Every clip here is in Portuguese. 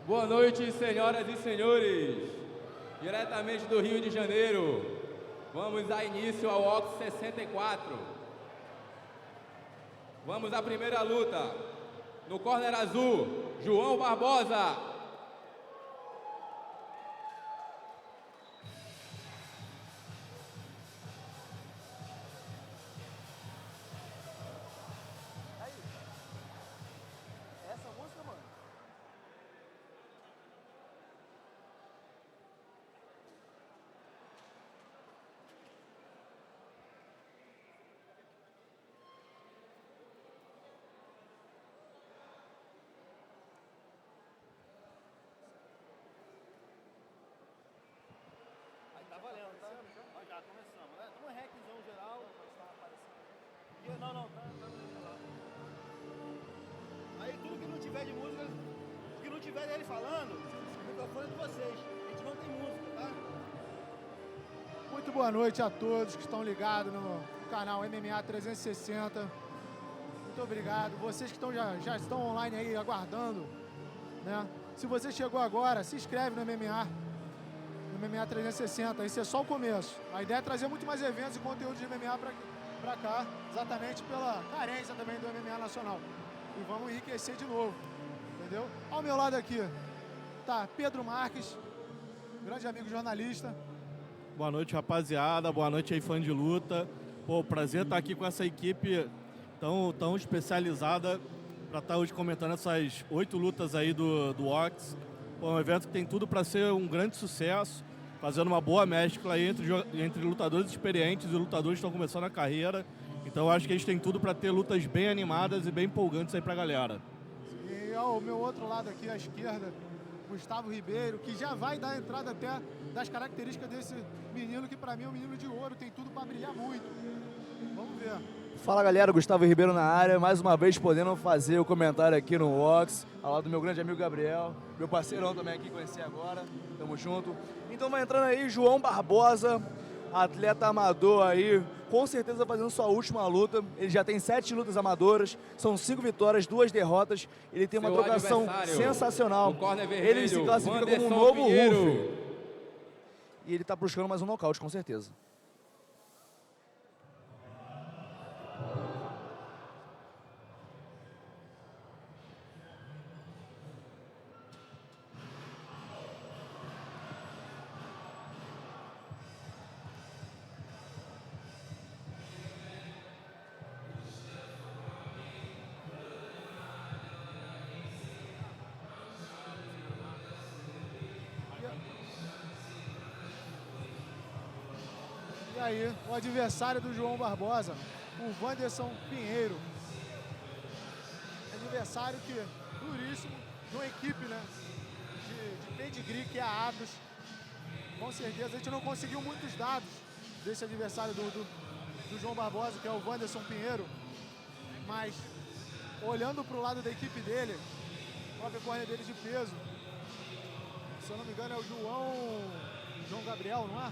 Boa noite, senhoras e senhores. Diretamente do Rio de Janeiro, vamos dar início ao OX 64. Vamos à primeira luta. No corner azul, João Barbosa. Essa música, mano? Aí tá valendo, tá? Ó, já começamos, né? Tamo hackzão geral. Não, tá geral. Aí tudo que não tiver de música, que não tiver dele falando, o microfone é de vocês. A gente não tem música, tá? Muito boa noite a todos que estão ligados no canal MMA 360. Muito obrigado. Vocês que já estão online aí aguardando, né? Se você chegou agora, se inscreve no MMA 360. Esse é só o começo. A ideia é trazer muito mais eventos e conteúdo de MMA para cá, exatamente pela carência também do MMA nacional. E vamos enriquecer de novo, entendeu? Ao meu lado aqui tá Pedro Marques, grande amigo jornalista. Boa noite, rapaziada. Boa noite aí, fã de luta. Pô, prazer estar aqui com essa equipe tão especializada para estar hoje comentando essas 8 lutas aí do OX. Pô, um evento que tem tudo para ser um grande sucesso, fazendo uma boa mescla aí entre lutadores experientes e lutadores que estão começando a carreira. Então eu acho que a gente tem tudo para ter lutas bem animadas e bem empolgantes aí pra galera. E ao meu outro lado aqui, à esquerda, Gustavo Ribeiro, que já vai dar entrada até das características desse menino, que pra mim é um menino de ouro, tem tudo pra brilhar muito. Vamos ver. Fala galera, Gustavo Ribeiro na área, mais uma vez podendo fazer o comentário aqui no Vox, ao lado do meu grande amigo Gabriel, meu parceirão também aqui, conheci agora, tamo junto. Então vai entrando aí João Barbosa, atleta amador aí, com certeza fazendo sua última luta. Ele já tem 7 lutas amadoras, são 5 vitórias, 2 derrotas. Ele tem uma trocação sensacional. Ele se classifica como um novo Ruff. E ele tá buscando mais um nocaute, com certeza. E aí, o adversário do João Barbosa, o Wanderson Pinheiro. Adversário que, duríssimo, de uma equipe, né, de pedigree, que é a Atos. Com certeza, a gente não conseguiu muitos dados desse adversário do João Barbosa, que é o Wanderson Pinheiro. Mas, olhando para o lado da equipe dele, o próprio corner dele de peso, se eu não me engano é o João Gabriel, não é?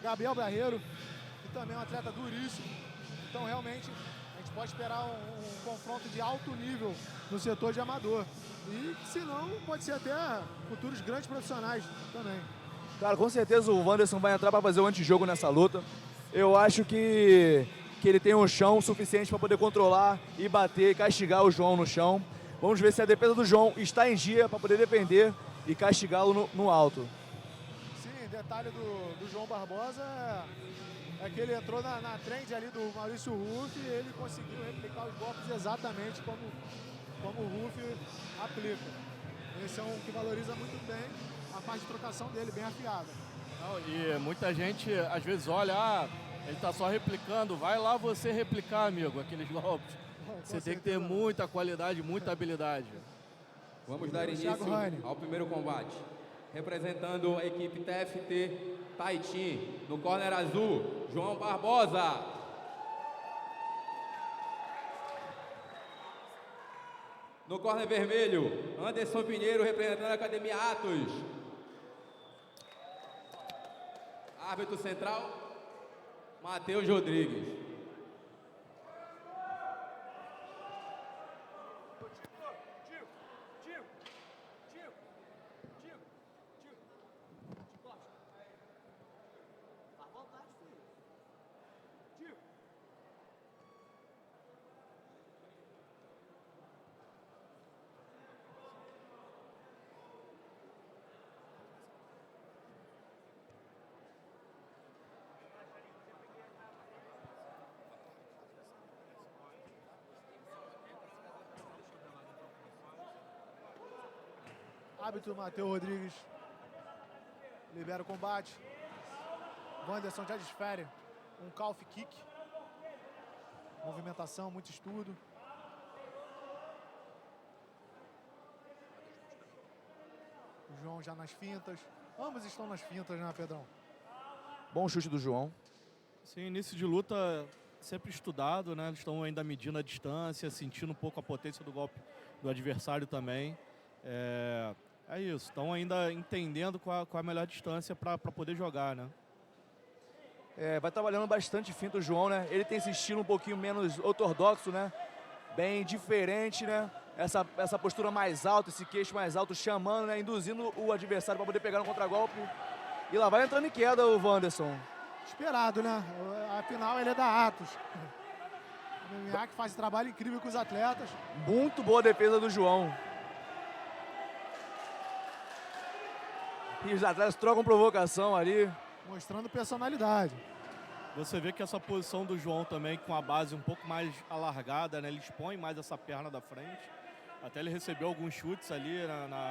Gabriel Barreiro, que também é um atleta duríssimo. Então, realmente, a gente pode esperar um confronto de alto nível no setor de amador. E, se não, pode ser até futuros grandes profissionais também. Cara, com certeza o Wanderson vai entrar para fazer o antijogo nessa luta. Eu acho que ele tem um chão suficiente para poder controlar e bater, castigar o João no chão. Vamos ver se a defesa do João está em dia para poder defender e castigá-lo no alto. Detalhe do João Barbosa é que ele entrou na trend ali do Maurício Ruff e ele conseguiu replicar os golpes exatamente como o Ruff aplica. Esse é um que valoriza muito bem a parte de trocação dele, bem afiada. Não, e muita gente às vezes olha, ele tá só replicando, vai lá você replicar, amigo, aqueles golpes. Você tem que ter muita qualidade, muita habilidade. Vamos dar início ao primeiro combate. Representando a equipe TFT Taitin, no corner azul, João Barbosa. No corner vermelho, Anderson Pinheiro, representando a Academia Atos. Árbitro central, Matheus Rodrigues. Tio. Árbitro Matheus Rodrigues libera o combate. Wanderson já desfere um calf kick. Movimentação, muito estudo. O João já nas fintas. Ambos estão nas fintas, né, Pedrão? Bom chute do João. Sim, início de luta sempre estudado, né? Eles estão ainda medindo a distância, sentindo um pouco a potência do golpe do adversário também. É isso, estão ainda entendendo qual a melhor distância para poder jogar, né? Vai trabalhando bastante finta o João, né? Ele tem esse estilo um pouquinho menos ortodoxo, né? Bem diferente, né? Essa postura mais alta, esse queixo mais alto, chamando, né? Induzindo o adversário para poder pegar no contragolpe. E lá vai entrando em queda o Wanderson. Esperado, né? Afinal, ele é da Atos. O MMA que faz um trabalho incrível com os atletas. Muito boa defesa do João. E os atletas trocam provocação ali. Mostrando personalidade. Você vê que essa posição do João também, com a base um pouco mais alargada, né? Ele expõe mais essa perna da frente. Até ele recebeu alguns chutes ali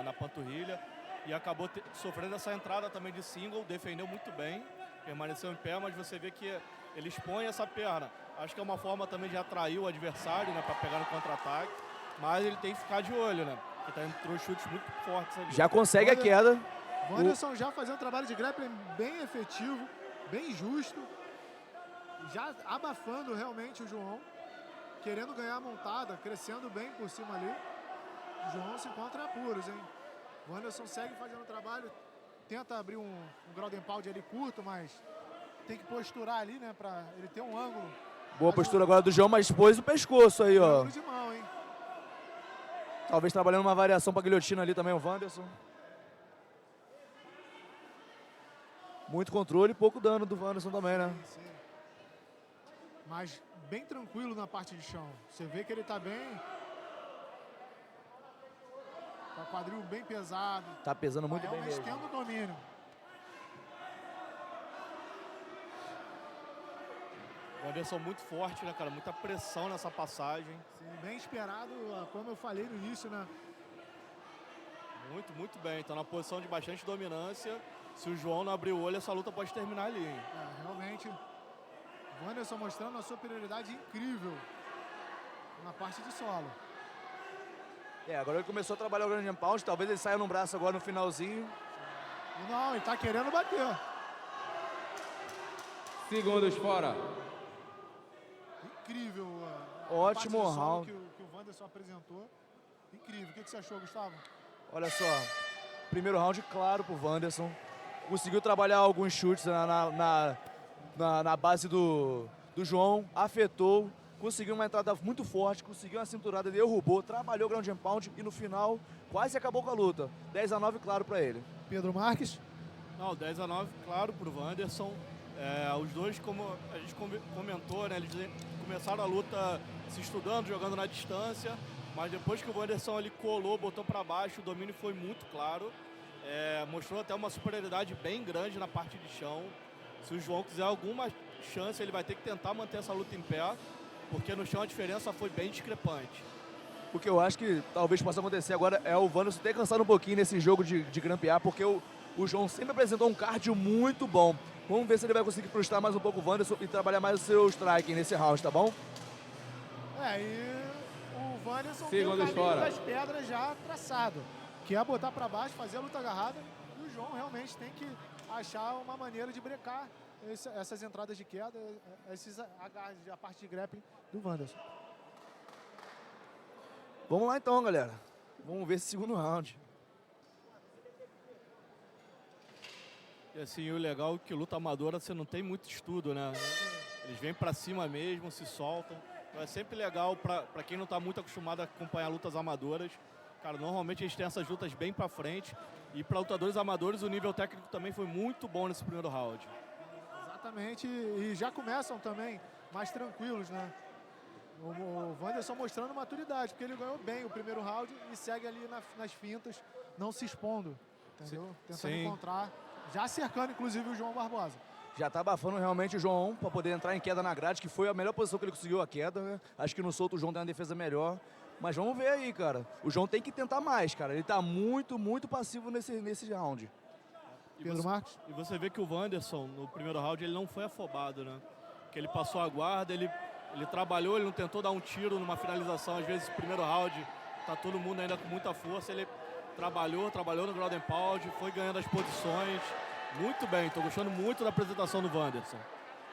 na panturrilha. E acabou sofrendo essa entrada também de single, defendeu muito bem, permaneceu em pé, mas você vê que ele expõe essa perna. Acho que é uma forma também de atrair o adversário, né, para pegar no contra-ataque, mas ele tem que ficar de olho, né, porque entrou chutes muito fortes ali. Já consegue a queda. Wanderson já fazendo um trabalho de grappling bem efetivo, bem justo, já abafando realmente o João, querendo ganhar a montada, crescendo bem por cima ali. O João se encontra em apuros, hein? O Wanderson segue fazendo o trabalho, tenta abrir um ground and pound ali curto, mas tem que posturar ali, né, pra ele ter um ângulo. Boa postura agora do João, mas pôs o pescoço aí, ó. De mão, hein? Talvez trabalhando uma variação pra guilhotina ali também o Wanderson. Muito controle e pouco dano do Wanderson também, né? Sim. Mas bem tranquilo na parte de chão. Você vê que ele tá bem... Tá quadril bem pesado. Tá pesando muito bem mesmo. Tendo domínio. O Wanderson muito forte, né, cara? Muita pressão nessa passagem. Sim, bem esperado, como eu falei no início, né? Muito, muito bem. Tá na posição de bastante dominância. Se o João não abrir o olho, essa luta pode terminar ali, hein? Realmente, o Wanderson mostrando uma superioridade incrível na parte de solo. Agora ele começou a trabalhar o Grand Pound, talvez ele saia no braço agora no finalzinho. Não, ele tá querendo bater. Segundos fora. Incrível. Ótimo round. Que o Wanderson apresentou. Incrível. O que você achou, Gustavo? Olha só, primeiro round claro pro Wanderson. Conseguiu trabalhar alguns chutes na base do João, afetou. Conseguiu uma entrada muito forte, conseguiu uma cinturada, derrubou, trabalhou o ground and pound e no final quase acabou com a luta. 10-9 claro para ele. Pedro Marques? Não, 10-9 claro pro Wanderson. Os dois, como a gente comentou, né, eles começaram a luta se estudando, jogando na distância, mas depois que o Wanderson ali colou, botou para baixo, o domínio foi muito claro. Mostrou até uma superioridade bem grande na parte de chão. Se o João quiser alguma chance, ele vai ter que tentar manter essa luta em pé, porque no chão a diferença foi bem discrepante. O que eu acho que talvez possa acontecer agora é o Wanderson ter cansado um pouquinho nesse jogo de grampear, porque o João sempre apresentou um cardio muito bom. Vamos ver se ele vai conseguir frustrar mais um pouco o Wanderson e trabalhar mais o seu striking nesse round, tá bom? E o Wanderson tem o caminho das pedras já traçado, que é botar para baixo, fazer a luta agarrada, e o João realmente tem que achar uma maneira de brecar essas entradas de queda, esses agarres, a parte de grappling do Wanderson. Vamos lá então, galera. Vamos ver esse segundo round. E assim, o legal é que luta amadora você não tem muito estudo, né? Eles vêm pra cima mesmo, se soltam. Então é sempre legal pra quem não tá muito acostumado a acompanhar lutas amadoras. Cara, normalmente eles têm essas lutas bem pra frente. E para lutadores amadores o nível técnico também foi muito bom nesse primeiro round. Exatamente, e já começam também mais tranquilos, né? O Wanderson mostrando maturidade, porque ele ganhou bem o primeiro round e segue ali nas fintas, não se expondo, entendeu? Tentando encontrar, já cercando inclusive o João Barbosa. Já tá abafando realmente o João para poder entrar em queda na grade, que foi a melhor posição que ele conseguiu a queda, né? Acho que no solto o João tem uma defesa melhor. Mas vamos ver aí, cara. O João tem que tentar mais, cara. Ele tá muito, muito passivo nesse round. Pedro Marcos? E você vê que o Wanderson, no primeiro round, ele não foi afobado, né? Que ele passou a guarda, ele trabalhou, ele não tentou dar um tiro numa finalização. Às vezes, no primeiro round, tá todo mundo ainda com muita força. Ele trabalhou no ground and pound, foi ganhando as posições. Muito bem, tô gostando muito da apresentação do Wanderson.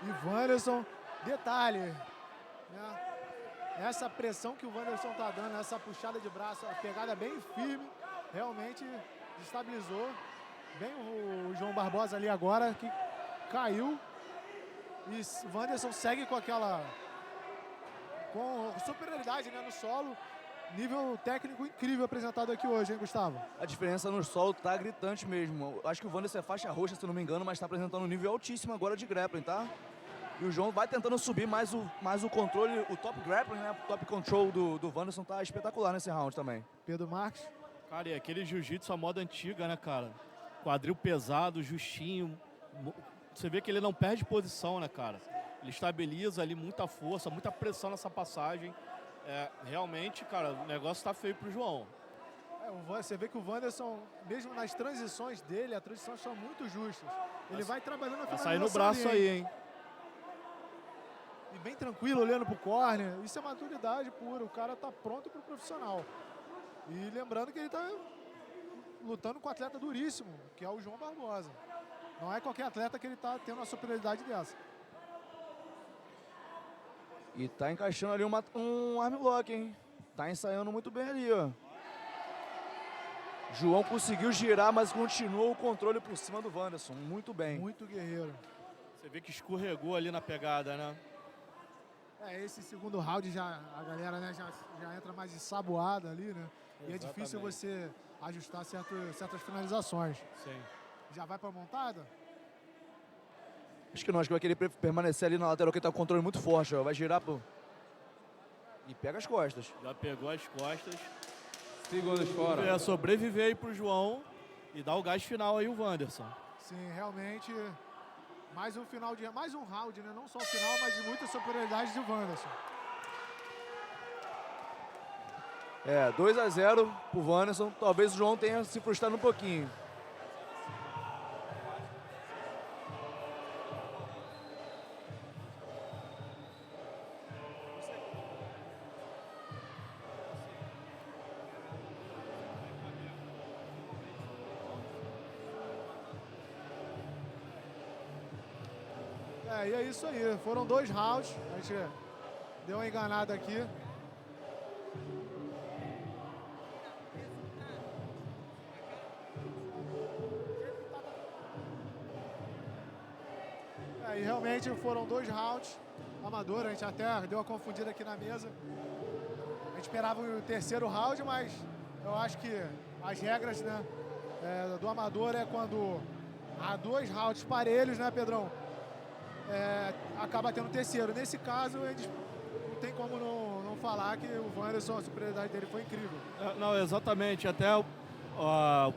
E Wanderson, detalhe, né? Essa pressão que o Wanderson tá dando, essa puxada de braço, a pegada bem firme, realmente estabilizou bem o João Barbosa ali agora, que caiu. E o Wanderson segue com superioridade, né, no solo. Nível técnico incrível apresentado aqui hoje, hein, Gustavo? A diferença no solo tá gritante mesmo. Acho que o Wanderson é faixa roxa, se não me engano, mas tá apresentando um nível altíssimo agora de grappling, tá? E o João vai tentando subir mais o controle, o top grappling, né? O top control do Wanderson tá espetacular nesse round também. Pedro Marques? Cara, e aquele jiu-jitsu à moda antiga, né, cara? Quadril pesado, justinho. Você vê que ele não perde posição, né, cara? Ele estabiliza ali muita força, muita pressão nessa passagem. Realmente, cara, o negócio tá feio pro João. Você vê que o Wanderson, mesmo nas transições dele, as transições são muito justas. Ele vai trabalhando na finalização. Vai sair no braço aí, hein? E bem tranquilo, olhando pro corner. Isso é maturidade pura. O cara tá pronto pro profissional. E lembrando que ele tá lutando com um atleta duríssimo, que é o João Barbosa. Não é qualquer atleta que ele tá tendo uma superioridade dessa. E tá encaixando ali um armlock, hein? Tá ensaiando muito bem ali, ó. João conseguiu girar, mas continuou o controle por cima do Wanderson. Muito bem. Muito guerreiro. Você vê que escorregou ali na pegada, né? Esse segundo round a galera, né, já entra mais ensaboada ali, né? E é difícil você ajustar certas finalizações. Sim. Já vai pra montada? Acho que não, acho que vai querer permanecer ali na lateral, que ele tá com o controle muito forte, ó. Vai girar e pega as costas. Já pegou as costas. Segundos fora. Sobreviver aí pro João e dar o gás final aí o Wanderson. Sim, realmente mais um round, né? Não só o final, mas de muita superioridade do Wanderson. 2-0 pro Wanderson. Talvez o João tenha se frustrado um pouquinho. E é isso aí. Foram 2 rounds. A gente deu uma enganada aqui. E realmente foram 2 rounds. Amador, a gente até deu uma confundida aqui na mesa. A gente esperava o terceiro round, mas eu acho que as regras, né, do amador é quando há 2 rounds parelhos, né, Pedrão? Acaba tendo terceiro. Nesse caso, a gente não tem como não falar que o Wanderson, a superioridade dele foi incrível. Não, exatamente. Até o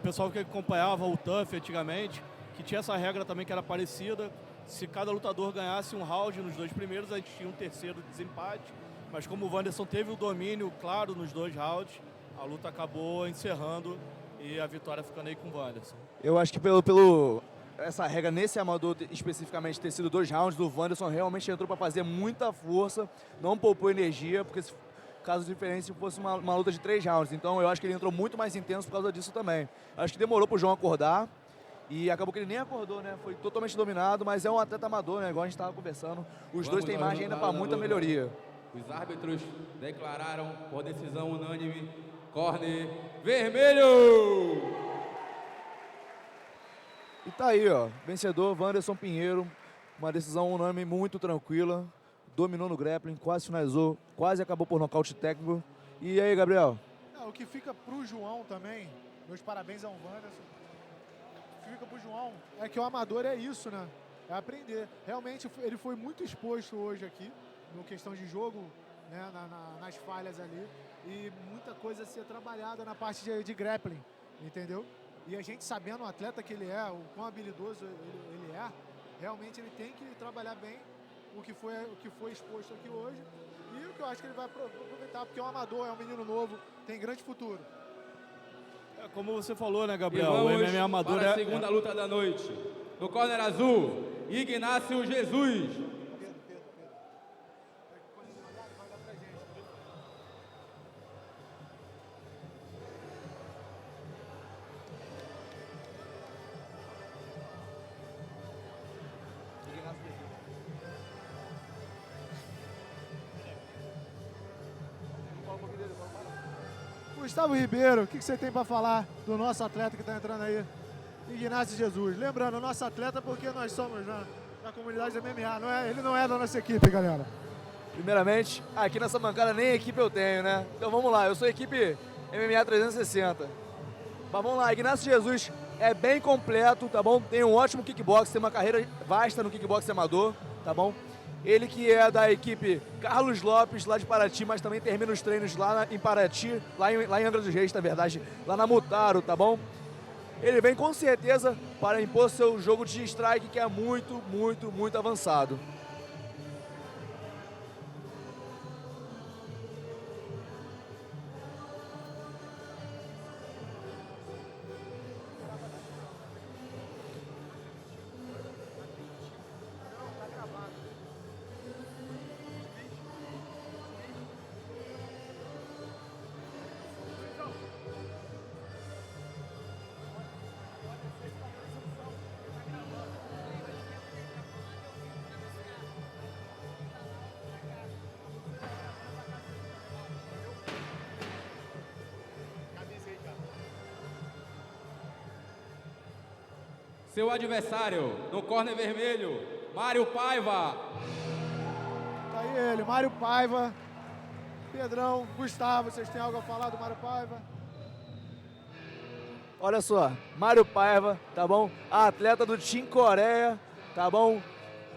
pessoal que acompanhava o TUF antigamente, que tinha essa regra também que era parecida. Se cada lutador ganhasse um round nos 2 primeiros, a gente tinha um terceiro desempate. Mas como o Wanderson teve o domínio claro nos 2 rounds, a luta acabou encerrando e a vitória ficando aí com o Wanderson. Eu acho que essa regra nesse amador especificamente ter sido 2 rounds, do Wanderson realmente entrou para fazer muita força, não poupou energia, porque se caso diferente fosse uma luta de 3 rounds. Então eu acho que ele entrou muito mais intenso por causa disso também. Acho que demorou pro João acordar e acabou que ele nem acordou, né? Foi totalmente dominado, mas é um atleta amador, né? Igual a gente estava conversando. Os dois têm margem ainda para muita melhoria. Os árbitros declararam por decisão unânime, corner vermelho! E tá aí, ó, vencedor Wanderson Pinheiro, uma decisão unânime muito tranquila, dominou no grappling, quase finalizou, quase acabou por nocaute técnico. E aí, Gabriel? O que fica pro João também, meus parabéns ao Wanderson, o que fica pro João é que o amador é isso, né? É aprender. Realmente ele foi muito exposto hoje aqui, na questão de jogo, né? Nas falhas ali, e muita coisa a ser trabalhada na parte de grappling, entendeu? E a gente sabendo o atleta que ele é, o quão habilidoso ele é, realmente ele tem que trabalhar bem o que foi exposto aqui hoje. desafio que eu acho que ele vai aproveitar, porque é um amador, é um menino novo, tem grande futuro. Como você falou, né, E Gabriel? O vamos MMA amador para a segunda luta da noite. No corner azul, Ignácio Jesus. Gustavo Ribeiro, o que você tem para falar do nosso atleta que está entrando aí? Ignácio Jesus. Lembrando, nosso atleta porque nós somos da comunidade da MMA, ele não é da nossa equipe, galera. Primeiramente, aqui nessa bancada nem equipe eu tenho, né? Então vamos lá, eu sou equipe MMA 360. Mas vamos lá, Ignácio Jesus é bem completo, tá bom? Tem um ótimo kickbox, tem uma carreira vasta no kickbox amador, tá bom? Ele que é da equipe Carlos Lopes, lá de Paraty, mas também termina os treinos lá em Paraty, lá em Angra dos Reis, na verdade, lá na Mutaro, tá bom? Ele vem com certeza para impor seu jogo de strike, que é muito, muito, muito avançado. Seu adversário, no corner vermelho, Mário Paiva. Tá aí ele, Mário Paiva. Pedrão, Gustavo, vocês têm algo a falar do Mário Paiva? Olha só, Mário Paiva, tá bom? Atleta do Team Coreia, tá bom?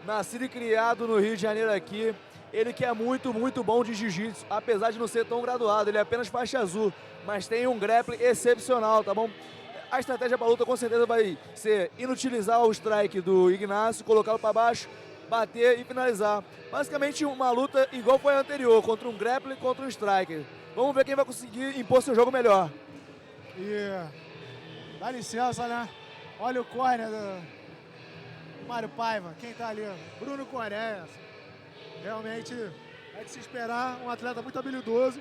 Nascido e criado no Rio de Janeiro aqui. Ele que é muito, muito bom de jiu-jitsu, apesar de não ser tão graduado, ele é apenas faixa azul, mas tem um grappling excepcional, tá bom? A estratégia para a luta com certeza vai ser inutilizar o strike do Ignácio, colocá-lo para baixo, bater e finalizar. Basicamente uma luta igual foi a anterior, contra um grappling e contra um striker. Vamos ver quem vai conseguir impor seu jogo melhor. E dá licença, né? Olha o corner do Mário Paiva, quem tá ali? Bruno Coreia. Realmente é de se esperar um atleta muito habilidoso,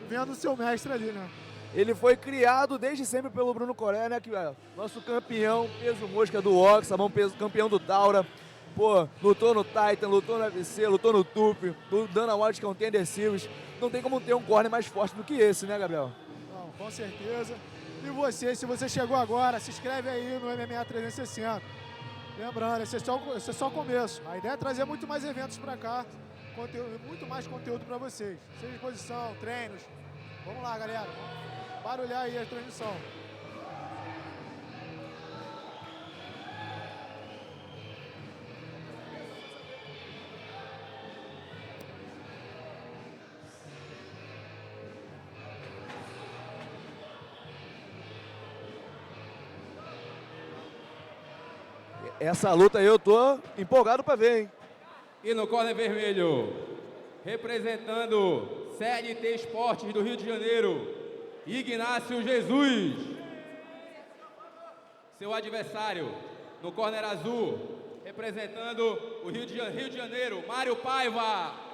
vendo o seu mestre ali, né? Ele foi criado desde sempre pelo Bruno Coreia, né? Que é nosso campeão, peso mosca do Ox, tá bom? Campeão do Taura. Pô, lutou no Titan, lutou no UFC, lutou no TUF, dando White Contender Series. Não tem como ter um corner mais forte do que esse, né, Gabriel? Não, com certeza. E você, se você chegou agora, se inscreve aí no MMA 360. Lembrando, esse é só o começo. A ideia é trazer muito mais eventos para cá, muito mais conteúdo para vocês. Seja exposição, treinos. Vamos lá, galera. Barulhar aí a transmissão. Essa luta aí eu tô empolgado para ver, hein? E no corner vermelho, representando CLT Esportes do Rio de Janeiro, Ignácio Jesus. Seu adversário, no corner azul, representando o Rio de Janeiro, Mário Paiva.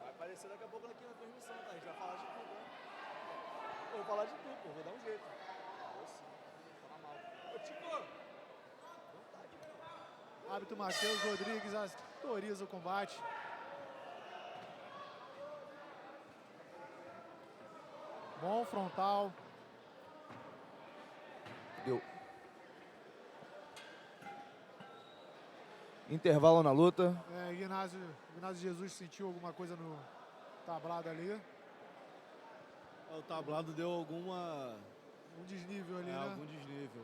Vai aparecer daqui a pouco aqui na transmissão, tá? A gente vai falar de tudo, né? Eu vou falar de tudo, pô. Vou dar um jeito. Vou sim. Falar mal. Ô, Tico! Árbitro Matheus Rodrigues autoriza o combate. Bom frontal. Deu. Intervalo na luta. Ignásio Jesus sentiu alguma coisa no tablado ali. O tablado deu alguma... Um desnível ali, né? Algum desnível.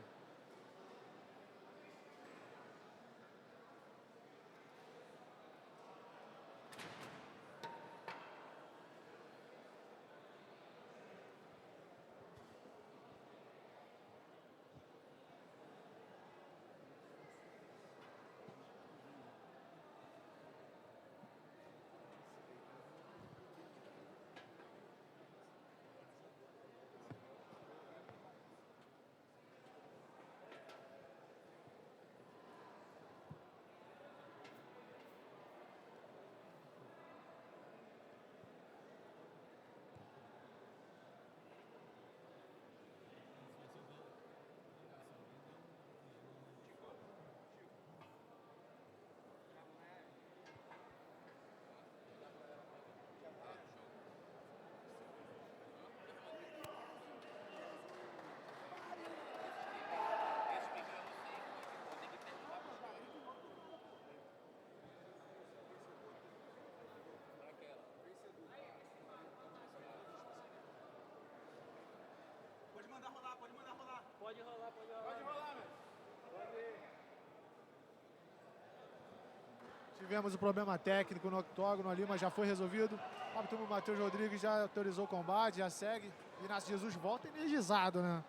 Tivemos um problema técnico no octógono ali, mas já foi resolvido. O árbitro Matheus Rodrigues já autorizou o combate, já segue. Ignásio Jesus volta energizado, né?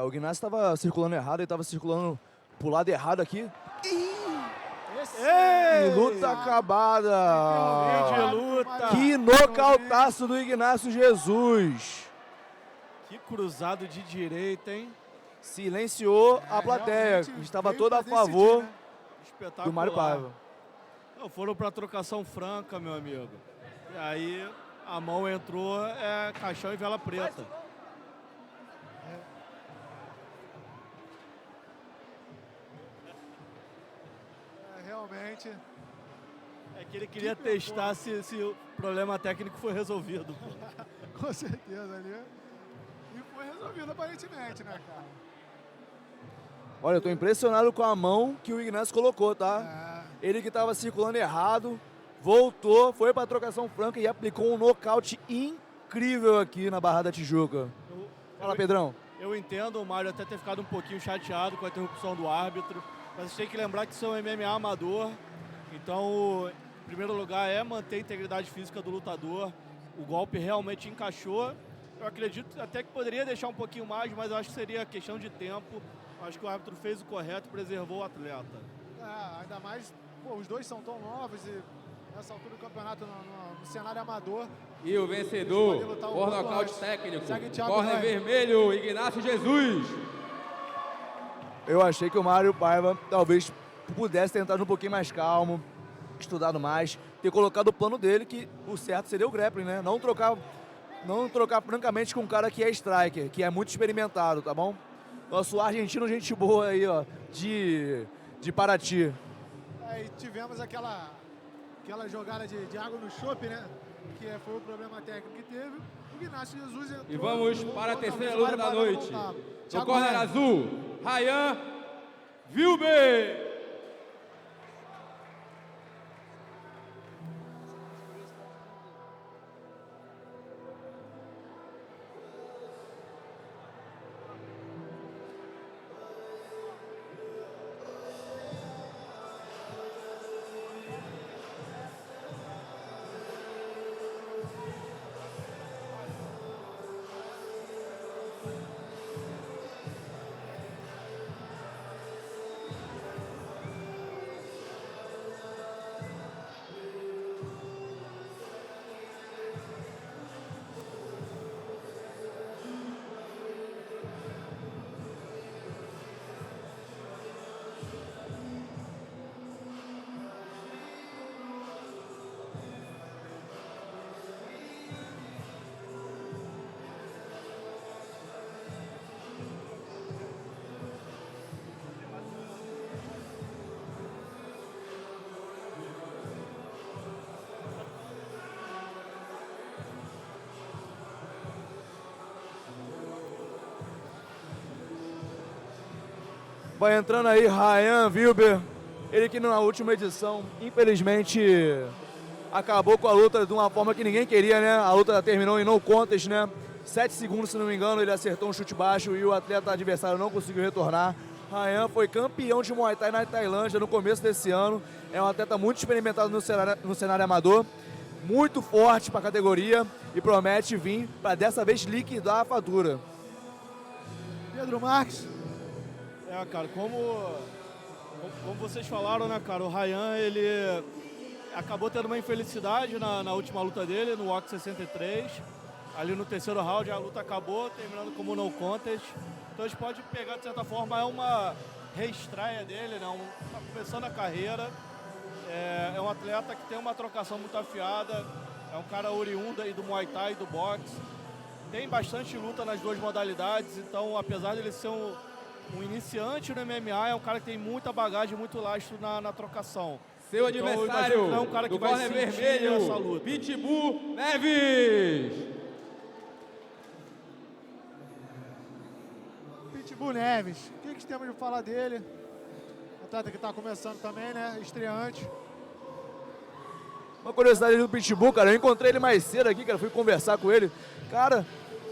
O Ignásio estava circulando errado, ele estava circulando pro lado errado aqui. Ei, Luta acabada! De luta! Que nocautaço do Ignásio Jesus! Que cruzado de direita, hein? Silenciou a plateia, que estava toda a favor Espetacular. do Mário Paiva. Foram para trocação franca, meu amigo. E aí a mão entrou, caixão e vela preta. Realmente. É que ele queria testar se o problema técnico foi resolvido. Com certeza ali. E foi resolvido aparentemente, né, cara? Olha, eu tô impressionado com a mão que o Ignásio colocou, tá? Ele que estava circulando errado, voltou, foi para a trocação franca e aplicou um nocaute incrível aqui na Barra da Tijuca. Fala, Pedrão. Eu entendo o Mário até ter ficado um pouquinho chateado com a interrupção do árbitro, mas a gente tem que lembrar que isso é um MMA amador, então, em primeiro lugar, é manter a integridade física do lutador. O golpe realmente encaixou. Eu acredito até que poderia deixar um pouquinho mais, mas eu acho que seria questão de tempo. Acho que o árbitro fez o correto e preservou o atleta. Ainda mais, os dois são tão novos e nessa altura do campeonato no cenário amador. E o vencedor, por nocaute técnico, corner vermelho, Ignásio Jesus. Eu achei que o Mário Paiva talvez pudesse ter entrado um pouquinho mais calmo, estudado mais, ter colocado o plano dele, que o certo seria o grappling, né? Não trocar francamente com um cara que é striker, que é muito experimentado, tá bom? Nosso argentino, gente boa aí, ó, de Paraty. E tivemos aquela jogada de água no chope, né? Que foi o problema técnico que teve. O Ignásio Jesus entrou. E vamos para a terceira luta da noite. No corner azul, Ryan Wilber. Vai entrando aí Ryan Wilber, Ele que na última edição, infelizmente, acabou com a luta de uma forma que ninguém queria, né? A luta terminou em no contest, né? 7 segundos, se não me engano, ele acertou um chute baixo e o atleta adversário não conseguiu retornar. Ryan foi campeão de Muay Thai na Tailândia no começo desse ano. É um atleta muito experimentado no cenário amador, muito forte para a categoria e promete vir para dessa vez liquidar a fatura. Pedro Marques. Cara, como vocês falaram, né, cara, o Ryan, ele acabou tendo uma infelicidade na última luta dele, no WOC 63. Ali no terceiro round a luta acabou, terminando como no contest. Então a gente pode pegar, de certa forma, é uma reestreia dele, né? Tá começando a carreira. É um atleta que tem uma trocação muito afiada. É um cara oriundo aí do Muay Thai e do boxe. Tem bastante luta nas duas modalidades. Então, apesar de ele ser um iniciante no MMA, é um cara que tem muita bagagem, muito lastro na trocação. Seu então, adversário é um cara que do vai corner vermelho, essa luta. Pitbull Neves. Pitbull Neves. O que temos de falar dele? Atleta que está começando também, né? Estreante. Uma curiosidade do Pitbull, cara, eu encontrei ele mais cedo aqui, cara, fui conversar com ele. Cara,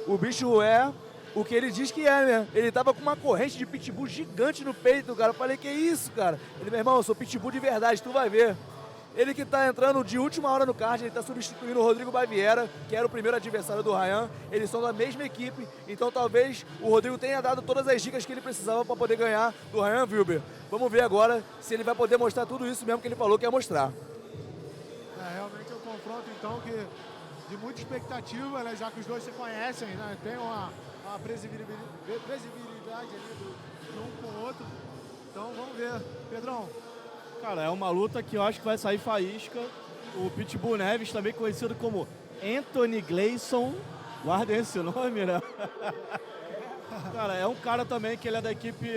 o bicho é o que ele diz que é, né? Ele tava com uma corrente de Pitbull gigante no peito, cara. Eu falei, que isso, cara? Ele, meu irmão, eu sou Pitbull de verdade, tu vai ver. Ele que tá entrando de última hora no card, ele tá substituindo o Rodrigo Baviera, que era o primeiro adversário do Ryan. Eles são da mesma equipe, então talvez o Rodrigo tenha dado todas as dicas que ele precisava para poder ganhar do Ryan Wilber. Vamos ver agora se ele vai poder mostrar tudo isso mesmo que ele falou que ia mostrar. Realmente é um confronto, então, que de muita expectativa, né? Já que os dois se conhecem, né? Tem uma previsibilidade ali de um com o outro. Então, vamos ver. Pedrão. Cara, é uma luta que eu acho que vai sair faísca. O Pitbull Neves, também conhecido como Anthony Gleison, guardem esse nome, né? Cara, é um cara também que ele é da equipe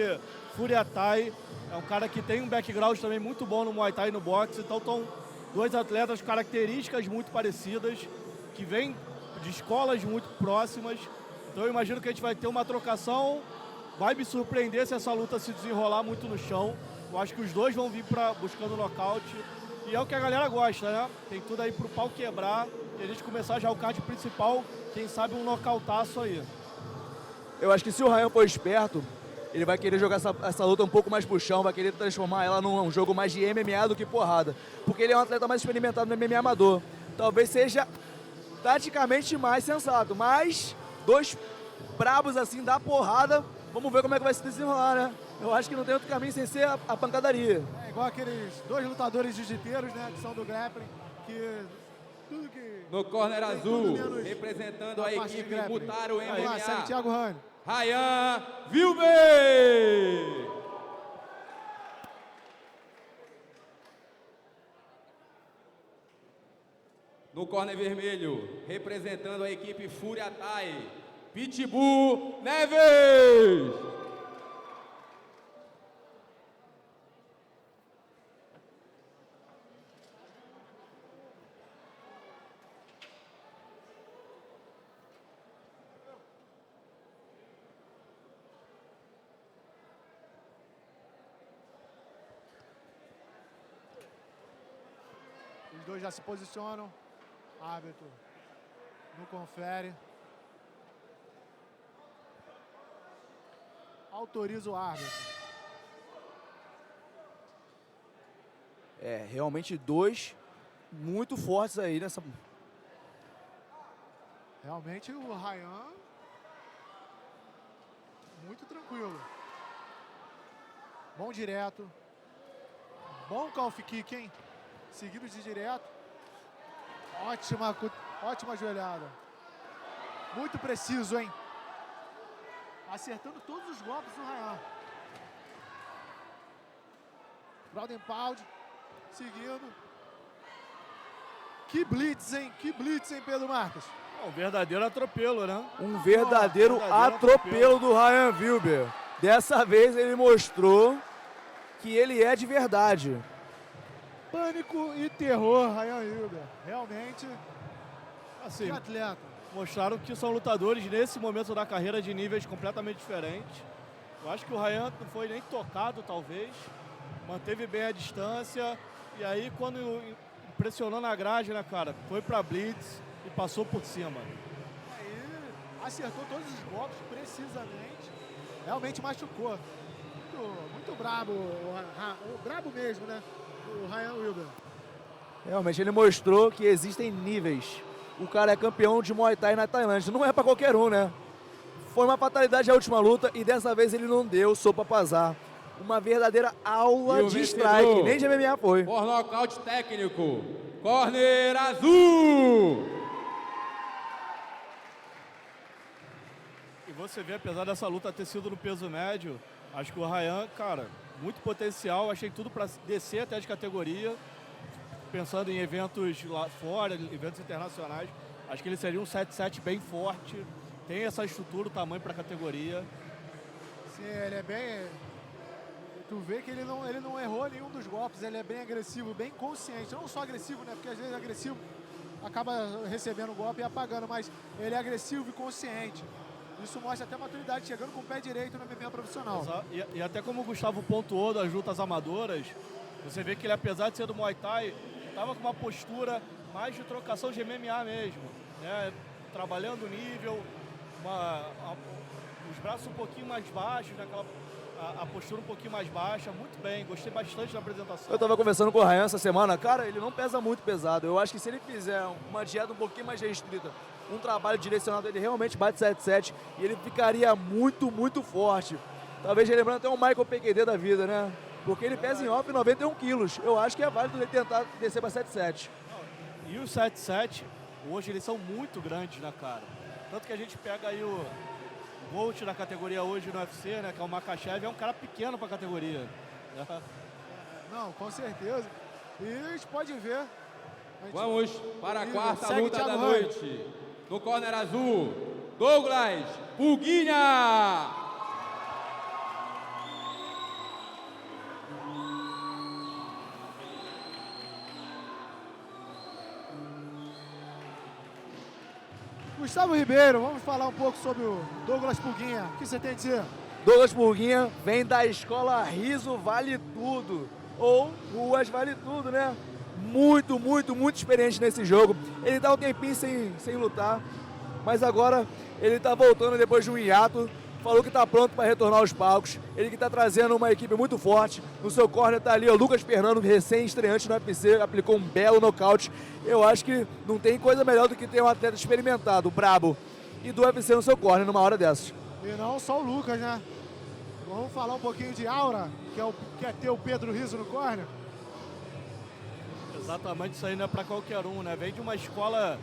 Furia Thai. É um cara que tem um background também muito bom no Muay Thai e no boxe. Então, estão dois atletas com características muito parecidas, que vêm de escolas muito próximas. Então, eu imagino que a gente vai ter uma trocação. Vai me surpreender se essa luta se desenrolar muito no chão. Eu acho que os dois vão vir buscando nocaute. E é o que a galera gosta, né? Tem tudo aí pro pau quebrar e a gente começar já o card principal, quem sabe um nocautaço aí. Eu acho que se o Ryan for esperto, ele vai querer jogar essa luta um pouco mais pro chão, vai querer transformar ela num jogo mais de MMA do que porrada. Porque ele é um atleta mais experimentado no MMA amador. Talvez seja taticamente mais sensato, mas dois brabos assim, da porrada, vamos ver como é que vai se desenrolar, né? Eu acho que não tem outro caminho sem ser a pancadaria. É igual aqueles dois lutadores jiu-jiteiros, né? Que são do grappling, que tudo que... No corner azul, representando a equipe Mutaro MMA, segue Thiago Rani. Ryan Wilber. No corner vermelho, representando a equipe Furia Thai, Pitbull Neves. Os dois já se posicionam. Árbitro não confere. Autoriza o árbitro. É, realmente dois muito fortes aí nessa... Realmente o Ryan muito tranquilo. Bom direto. Bom calf kick, hein? Seguido de direto. Ótima joelhada. Muito preciso, hein? Acertando todos os golpes do Ryan. Ground and pound. Seguindo. Que blitz, hein? Que blitz, hein, Pedro Marques? Um verdadeiro atropelo, né? Um verdadeiro atropelo do Ryan Wilber. Dessa vez ele mostrou que ele é de verdade. Pânico e terror, Ryan Wilber. Realmente, Assim, que atleta. mostraram que são lutadores nesse momento da carreira de níveis completamente diferentes. Eu acho que o Ryan não foi nem tocado, talvez. manteve bem a distância. E aí, quando pressionando a grade, né, cara, foi pra blitz e passou por cima. Aí acertou todos os golpes precisamente. Realmente machucou. Muito brabo, o brabo mesmo, né? O Ryan Wilber. Realmente, ele mostrou que existem níveis. O cara é campeão de Muay Thai na Tailândia. Não é pra qualquer um, né? Foi uma fatalidade a última luta e dessa vez ele não deu sopa pra azar. Uma verdadeira aula de strike, nem de MMA foi. Por nocaute técnico, corner azul. E você vê, apesar dessa luta ter sido no peso médio, acho que o Ryan, cara, muito potencial. Achei tudo para descer até de categoria. Pensando em eventos lá fora, eventos internacionais. Acho que ele seria um 7-7 bem forte. Tem essa estrutura, o tamanho para a categoria. Sim, ele é bem... Tu vê que ele não errou nenhum dos golpes, ele é bem agressivo, bem consciente. Não só agressivo, né? Porque às vezes agressivo acaba recebendo o golpe e apagando, mas ele é agressivo e consciente. Isso mostra até maturidade, chegando com o pé direito no MMA profissional. E até como o Gustavo pontuou das lutas amadoras, você vê que ele, apesar de ser do Muay Thai, estava com uma postura mais de trocação de MMA mesmo, né? Trabalhando o nível, os braços um pouquinho mais baixos, né? A postura um pouquinho mais baixa, muito bem, gostei bastante da apresentação. Eu tava conversando com o Ryan essa semana, cara, ele não pesa muito pesado. Eu acho que se ele fizer uma dieta um pouquinho mais restrita, um trabalho direcionado, ele realmente bate 7-7 e ele ficaria muito, muito forte. Talvez lembrando até um Michael PQD da vida, né? Porque ele pesa em off 91 quilos. Eu acho que é válido ele tentar descer para 7-7. E os 7-7, hoje eles são muito grandes na cara. Tanto que a gente pega aí o Gold da categoria hoje no UFC, né, que é o Makhachev, é um cara pequeno para a categoria. Não, com certeza. E a gente pode ver. Vamos para a quarta segue luta da Thiago noite. No corner azul, Douglas Pulguinha. Gustavo Ribeiro, vamos falar um pouco sobre o Douglas Pulguinha. O que você tem a dizer? Douglas Pulguinha vem da escola Riso Vale Tudo, ou Ruas Vale Tudo, né? Muito, muito, muito experiente nesse jogo. Ele dá um tempinho sem lutar, mas agora ele tá voltando depois de um hiato. Falou que tá pronto para retornar aos palcos. Ele que tá trazendo uma equipe muito forte. No seu corner tá ali o Lucas Fernando, recém-estreante no UFC, aplicou um belo nocaute. Eu acho que não tem coisa melhor do que ter um atleta experimentado, brabo, e do UFC no seu corner numa hora dessas. E não só o Lucas, né? Vamos falar um pouquinho de aura, que é ter o Pedro Rizzo no corner. Exatamente, isso aí não é para qualquer um, né? Vem de uma escola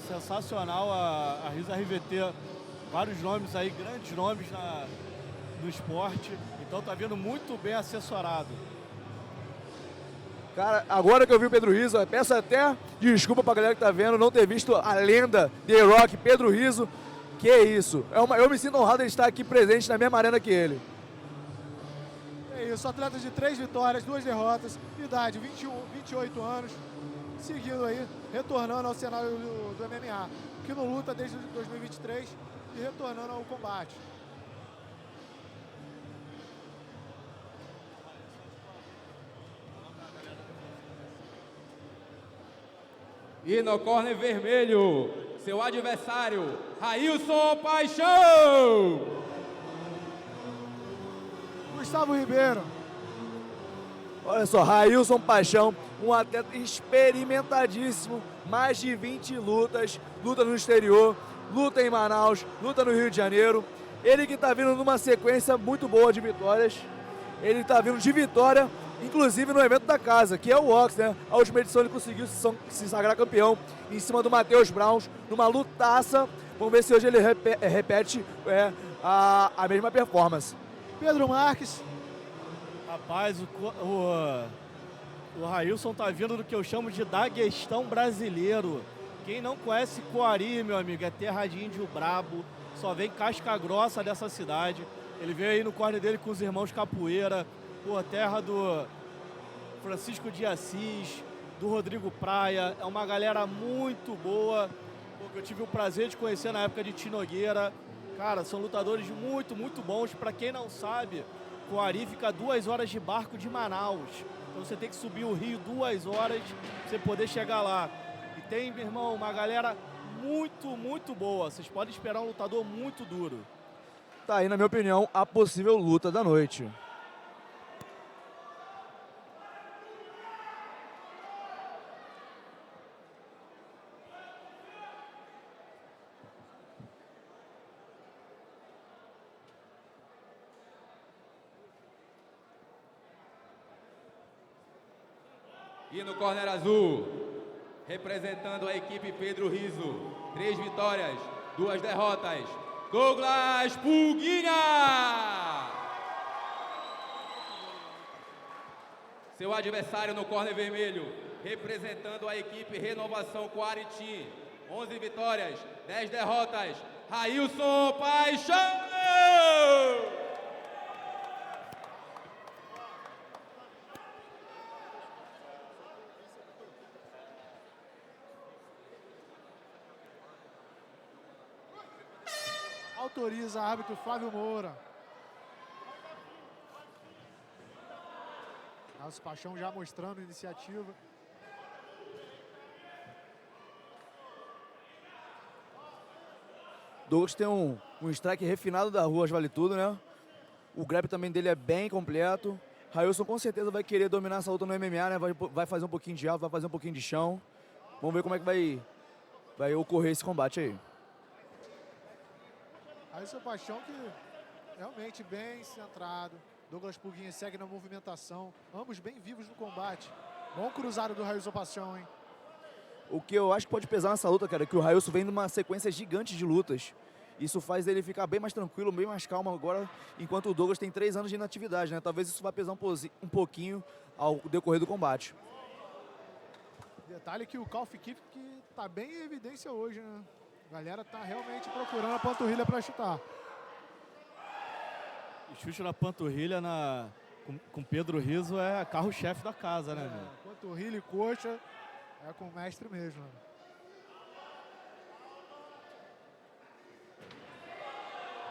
sensacional, a Rizzo RVT. Vários nomes aí, grandes nomes no esporte. Então tá vindo muito bem assessorado. Cara, agora que eu vi o Pedro Rizzo, eu peço até desculpa pra galera que tá vendo, não ter visto a lenda The Rock, Pedro Rizzo. Que isso, eu me sinto honrado de estar aqui presente na mesma arena que ele. É isso, atleta de 3 vitórias, 2 derrotas, idade 28 anos, seguindo aí, retornando ao cenário do MMA, que não luta desde 2023 e retornando ao combate. E no corner vermelho, seu adversário, Railson Paixão. Gustavo Ribeiro. Olha só, Railson Paixão, um atleta experimentadíssimo, mais de 20 lutas, luta no exterior, luta em Manaus, luta no Rio de Janeiro. Ele que tá vindo numa sequência muito boa de vitórias. Ele tá vindo de vitória, inclusive no evento da casa, que é o Ox, né? A última edição ele conseguiu se sagrar campeão em cima do Matheus Browns, numa lutaça. Vamos ver se hoje ele repete a mesma performance. Pedro Marques. Rapaz, o Railson tá vindo do que eu chamo de Daguestão brasileiro. Quem não conhece Coari, meu amigo, é terra de índio brabo. Só vem casca grossa dessa cidade. Ele veio aí no corner dele com os irmãos Capoeira, pô, terra do Francisco de Assis, do Rodrigo Praia. É uma galera muito boa, pô, que eu tive o prazer de conhecer na época de Tinogueira. Cara, são lutadores muito, muito bons. Para quem não sabe, Coari fica 2 horas de barco de Manaus. Então você tem que subir o rio 2 horas para você poder chegar lá. E tem, meu irmão, uma galera muito, muito boa. Vocês podem esperar um lutador muito duro. Tá aí, na minha opinião, a possível luta da noite. E no corner azul, representando a equipe Pedro Riso, 3 vitórias, 2 derrotas, Douglas Pulguinha! Seu adversário no corner vermelho, representando a equipe Renovação Coari Team, 11 vitórias, 10 derrotas, Railson Paixão! Autoriza árbitro Flávio Moura. Railson Paixão já mostrando iniciativa. Douglas tem um strike refinado da rua, vale tudo, né? O grab também dele é bem completo. Railson com certeza vai querer dominar essa luta no MMA, né? Vai fazer um pouquinho de alto, vai fazer um pouquinho de chão. Vamos ver como é que vai ocorrer esse combate aí. Railson Paixão que realmente bem centrado. Douglas Pulguinha segue na movimentação. Ambos bem vivos no combate. Bom cruzado do Railson Paixão, hein? O que eu acho que pode pesar nessa luta, cara, é que o Railson vem numa sequência gigante de lutas. Isso faz ele ficar bem mais tranquilo, bem mais calmo agora, enquanto o Douglas tem 3 anos de inatividade, né? Talvez isso vá pesar um pouquinho ao decorrer do combate. Detalhe que o calf kick que tá bem em evidência hoje, né? A galera tá realmente procurando a panturrilha para chutar. E chute na panturrilha com Pedro Riso é carro-chefe da casa, né, meu? Panturrilha e coxa é com o mestre mesmo.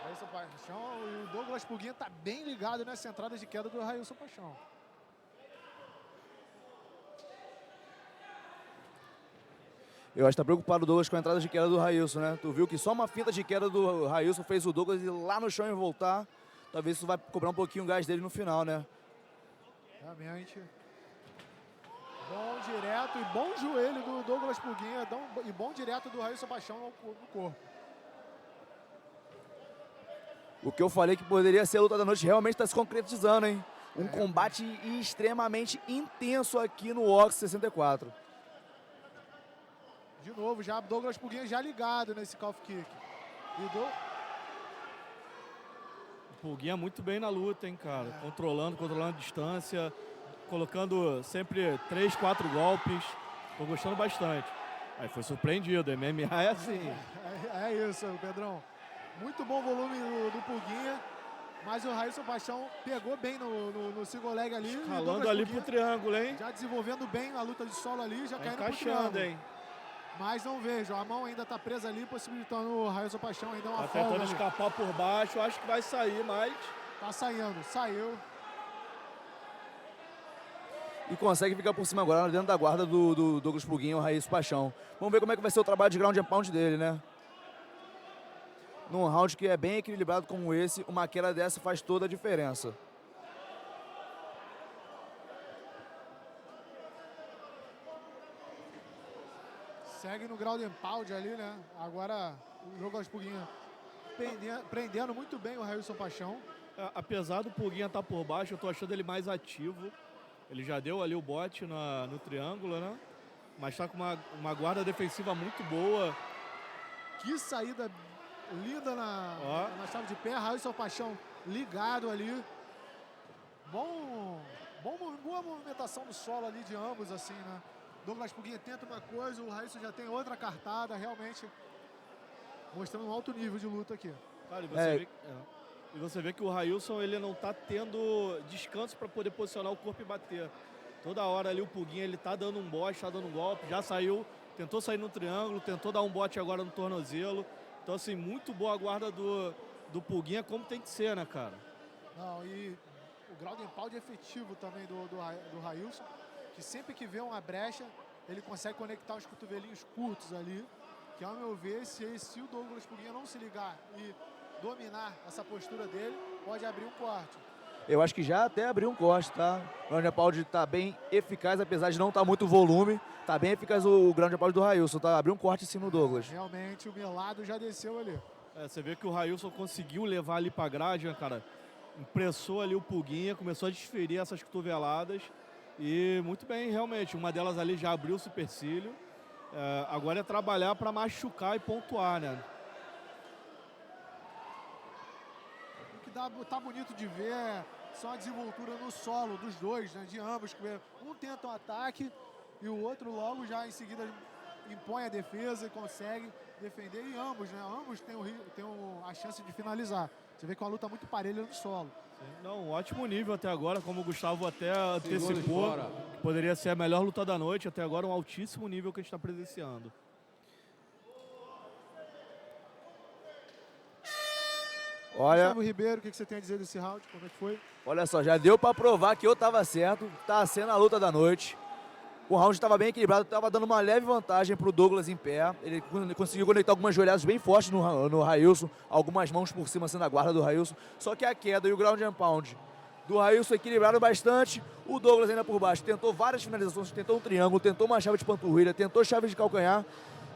Railson Paixão e o Douglas Pulguinha tá bem ligado nessa entrada de queda do Railson Paixão. Eu acho que tá preocupado o Douglas com a entrada de queda do Railson, né? Tu viu que só uma finta de queda do Railson fez o Douglas ir lá no chão e voltar. Talvez isso vai cobrar um pouquinho o gás dele no final, né? Realmente. Bom direto e bom joelho do Douglas Pulguinha e bom direto do Railson Paixão no corpo. O que eu falei que poderia ser a luta da noite realmente está se concretizando, hein? Um combate extremamente intenso aqui no Ox 64. De novo, já Douglas Pulguinha já ligado nesse calf kick. O Pulguinha muito bem na luta, hein, cara? Controlando a distância, colocando sempre 3, 4 golpes. Tô gostando bastante. Aí foi surpreendido, MMA é assim. É isso, Pedrão. Muito bom volume do Pulguinha, mas o Railson Paixão pegou bem no single leg ali. Escalando ali pro triângulo, hein? Já desenvolvendo bem a luta de solo ali, já caindo pro encaixando, triângulo. hein? Mas não vejo, a mão ainda tá presa ali, possibilitando o Railson Paixão ainda uma Tá folga tentando ali. escapar por baixo, acho que vai sair, mas... Tá saindo, saiu. E consegue ficar por cima agora, dentro da guarda do Douglas Pulguinha, o Railson Paixão. Vamos ver como é que vai ser o trabalho de ground and pound dele, né? Num round que é bem equilibrado como esse, uma queda dessa faz toda a diferença. Segue no ground and pound ali, né? Agora o Douglas Pulguinha prendendo muito bem o Railson Paixão. Apesar do Pulguinha estar por baixo, eu tô achando ele mais ativo. Ele já deu ali o bote no triângulo, né? Mas tá com uma guarda defensiva muito boa. Que saída linda na chave de pé. Railson Paixão ligado ali. Boa movimentação no solo ali de ambos, assim, né? Douglas Pulguinha tenta uma coisa, o Railson já tem outra cartada, realmente mostrando um alto nível de luta aqui. Cara, e você vê que o Railson, ele não tá tendo descanso para poder posicionar o corpo e bater. Toda hora ali o Pulguinha, ele tá dando um bote, tá dando um golpe, já saiu, tentou sair no triângulo, tentou dar um bote agora no tornozelo. Então, assim, muito boa a guarda do Pulguinha, como tem que ser, né, cara? Não, e o grau de empalde efetivo também do Railson, que sempre que vê uma brecha, ele consegue conectar os cotovelinhos curtos ali, que ao meu ver, se o Douglas Puguinha não se ligar e dominar essa postura dele, pode abrir um corte. Eu acho que já até abriu um corte, tá? O ground and pound tá bem eficaz, apesar de não estar muito volume. Tá bem eficaz o ground and pound do Railson, tá? Abriu um corte sim no Douglas. Realmente o melado já desceu ali. Você vê que o Railson conseguiu levar ali pra grade, né, cara? Impressou ali o Puguinha, começou a desferir essas cotoveladas. E muito bem, realmente. Uma delas ali já abriu o supercílio. Agora é trabalhar para machucar e pontuar, né? O que tá bonito de ver é só a desenvoltura no solo dos dois, né? De ambos. Um tenta um ataque e o outro logo já em seguida impõe a defesa e consegue defender. E ambos, né? Ambos têm a chance de finalizar. Você vê que é uma luta muito parelha no solo. Não, um ótimo nível até agora, como o Gustavo até Segundos antecipou. fora. Poderia ser a melhor luta da noite, até agora um altíssimo nível que a gente está presenciando. Olha, Gustavo Ribeiro, o que você tem a dizer desse round? Como é que foi? olha só, já deu pra provar que eu tava certo. Tá sendo a luta da noite. O round estava bem equilibrado, estava dando uma leve vantagem para o Douglas em pé. Ele conseguiu conectar algumas joelhadas bem fortes no Railson, algumas mãos por cima sendo a guarda do Railson. Só que a queda e o ground and pound do Railson equilibraram bastante. O Douglas ainda por baixo tentou várias finalizações, tentou um triângulo, tentou uma chave de panturrilha, tentou chave de calcanhar.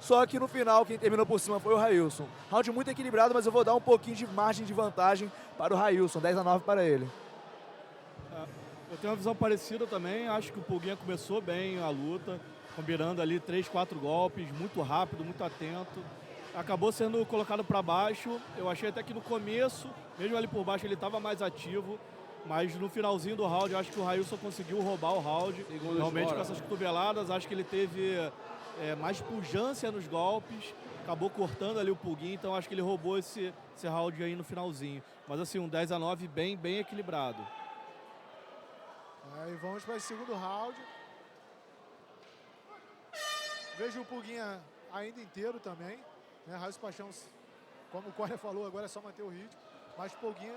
Só que no final quem terminou por cima foi o Railson. Round muito equilibrado, mas eu vou dar um pouquinho de margem de vantagem para o Railson, 10-9 para ele. Eu tenho uma visão parecida também, acho que o Puguinha começou bem a luta, combinando ali 3, 4 golpes, muito rápido, muito atento. Acabou sendo colocado para baixo, eu achei até que no começo, mesmo ali por baixo, ele estava mais ativo, mas no finalzinho do round, eu acho que o Railson conseguiu roubar o round, realmente com essas cotoveladas, acho que ele teve mais pujança nos golpes, acabou cortando ali o Puguinha, então acho que ele roubou esse round aí no finalzinho. Mas assim, um 10-9 bem equilibrado. E vamos para esse segundo round. Vejo o Puguinha ainda inteiro também. Né? Railson Paixão, como o Corner falou, agora é só manter o ritmo. Mas o Puguinha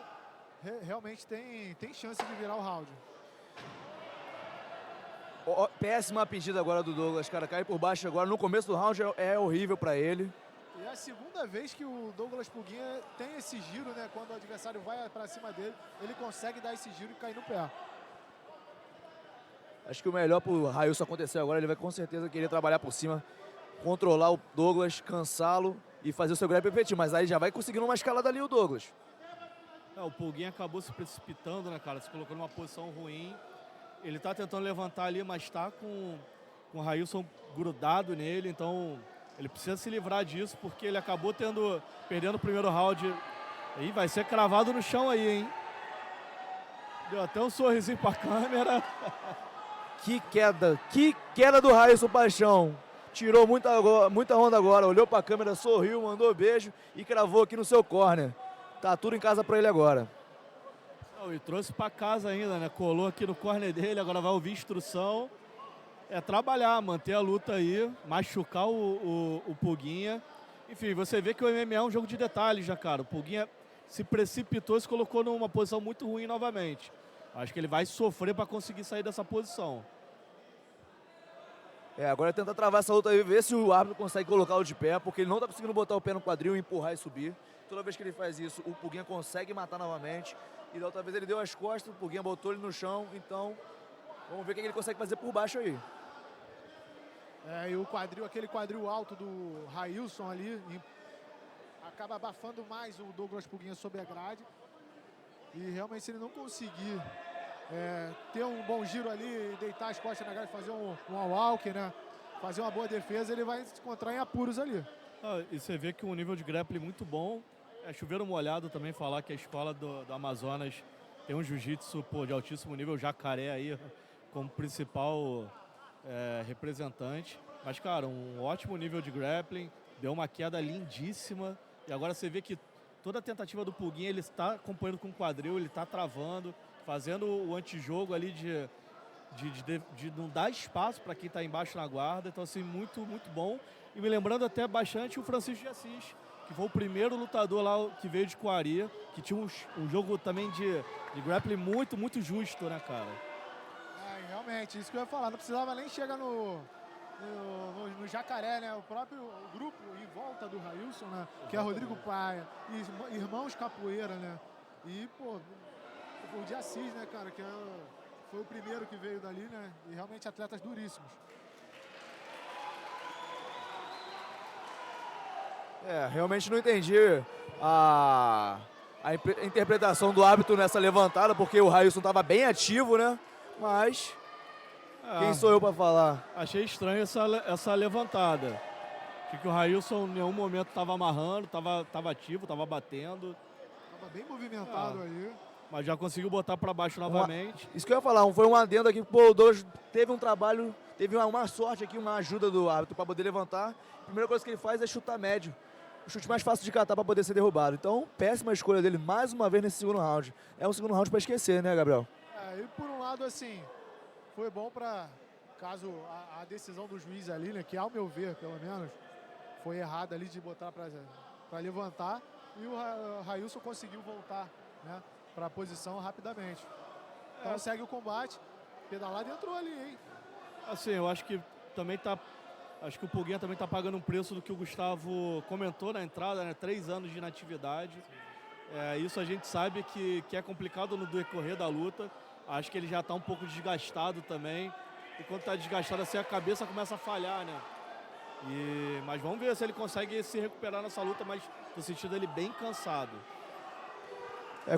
realmente tem chance de virar o round. Péssima pedida agora do Douglas, cara. Cair por baixo agora no começo do round é horrível para ele. E é a segunda vez que o Douglas Puguinha tem esse giro, né? Quando o adversário vai para cima dele, ele consegue dar esse giro e cair no pé. Acho que o melhor pro Railson acontecer agora, ele vai com certeza querer trabalhar por cima, controlar o Douglas, cansá-lo e fazer o seu grab efetivo. Mas aí já vai conseguindo uma escalada ali o Douglas. O Puguinha acabou se precipitando, né, cara? Se colocou numa posição ruim. Ele tá tentando levantar ali, mas tá com o Railson grudado nele. Então ele precisa se livrar disso, porque ele acabou perdendo o primeiro round. E vai ser cravado no chão aí, hein? Deu até um sorrisinho pra câmera. Que queda do Railson Paixão. Tirou muita onda agora, olhou pra câmera, sorriu, mandou beijo e cravou aqui no seu corner. Tá tudo em casa pra ele agora. E trouxe pra casa ainda, né? Colou aqui no corner dele, agora vai ouvir instrução. É trabalhar, manter a luta aí, machucar o Puguinha. Enfim, você vê que o MMA é um jogo de detalhes já, cara. O Puguinha se precipitou e se colocou numa posição muito ruim novamente. Acho que ele vai sofrer para conseguir sair dessa posição. Agora é tentar travar essa luta aí, ver se o árbitro consegue colocá-lo de pé, porque ele não tá conseguindo botar o pé no quadril, empurrar e subir. Toda vez que ele faz isso, o Puguinha consegue matar novamente. E da outra vez ele deu as costas, o Puguinha botou ele no chão, então vamos ver o que ele consegue fazer por baixo aí. E o quadril, aquele quadril alto do Railson ali, acaba abafando mais o Douglas Puguinha sobre a grade. E realmente se ele não conseguir ter um bom giro ali, deitar as costas na grade, fazer um walk, né? Fazer uma boa defesa, ele vai se encontrar em apuros ali. E você vê que um nível de grappling muito bom. Chover molhado também falar que a escola do Amazonas tem um jiu-jitsu de altíssimo nível, Jacaré aí como principal representante. Mas, cara, um ótimo nível de grappling, deu uma queda lindíssima. E agora você vê que toda a tentativa do Puguinha, ele está acompanhando com o quadril, ele está travando, fazendo o antijogo ali de não dar espaço para quem está embaixo na guarda. Então, assim, muito, muito bom. E me lembrando até bastante o Francisco de Assis, que foi o primeiro lutador lá que veio de Coari, que tinha um jogo também de grappling muito, muito justo, né, cara? Realmente, isso que eu ia falar, não precisava nem chegar no Jacaré, né? O próprio grupo em volta do Railson, né? Que é Rodrigo Paia, irmãos Capoeira, né? E, pô, o de Assis, né, cara, que foi o primeiro que veio dali, né? E realmente atletas duríssimos. Realmente não entendi a interpretação do árbitro nessa levantada, porque o Railson estava bem ativo, né? Mas quem sou eu para falar? Achei estranho essa levantada. Achei que o Railson em nenhum momento estava amarrando, estava ativo, estava batendo. Estava bem movimentado aí. Mas já conseguiu botar para baixo novamente. Isso que eu ia falar, foi um adendo aqui, pô, o Douglas teve um trabalho, teve uma sorte aqui, uma ajuda do árbitro para poder levantar. A primeira coisa que ele faz é chutar médio. O chute mais fácil de catar para poder ser derrubado. Então, péssima escolha dele mais uma vez nesse segundo round. É um segundo round para esquecer, né, Gabriel? E por um lado, assim, foi bom para, caso a decisão do juiz ali, né, que ao meu ver, pelo menos, foi errada ali de botar para levantar, e o Railson conseguiu voltar, né, para a posição rapidamente. Então segue o combate, pedalado e entrou ali, hein? Assim, eu acho que também tá... Acho que o Pulguinha também está pagando um preço do que o Gustavo comentou na entrada, né? 3 anos de inatividade. Isso a gente sabe que é complicado no decorrer da luta. Acho que ele já está um pouco desgastado também. E quando está desgastado assim, a cabeça começa a falhar, né? Mas vamos ver se ele consegue se recuperar nessa luta, mas tô sentindo ele bem cansado.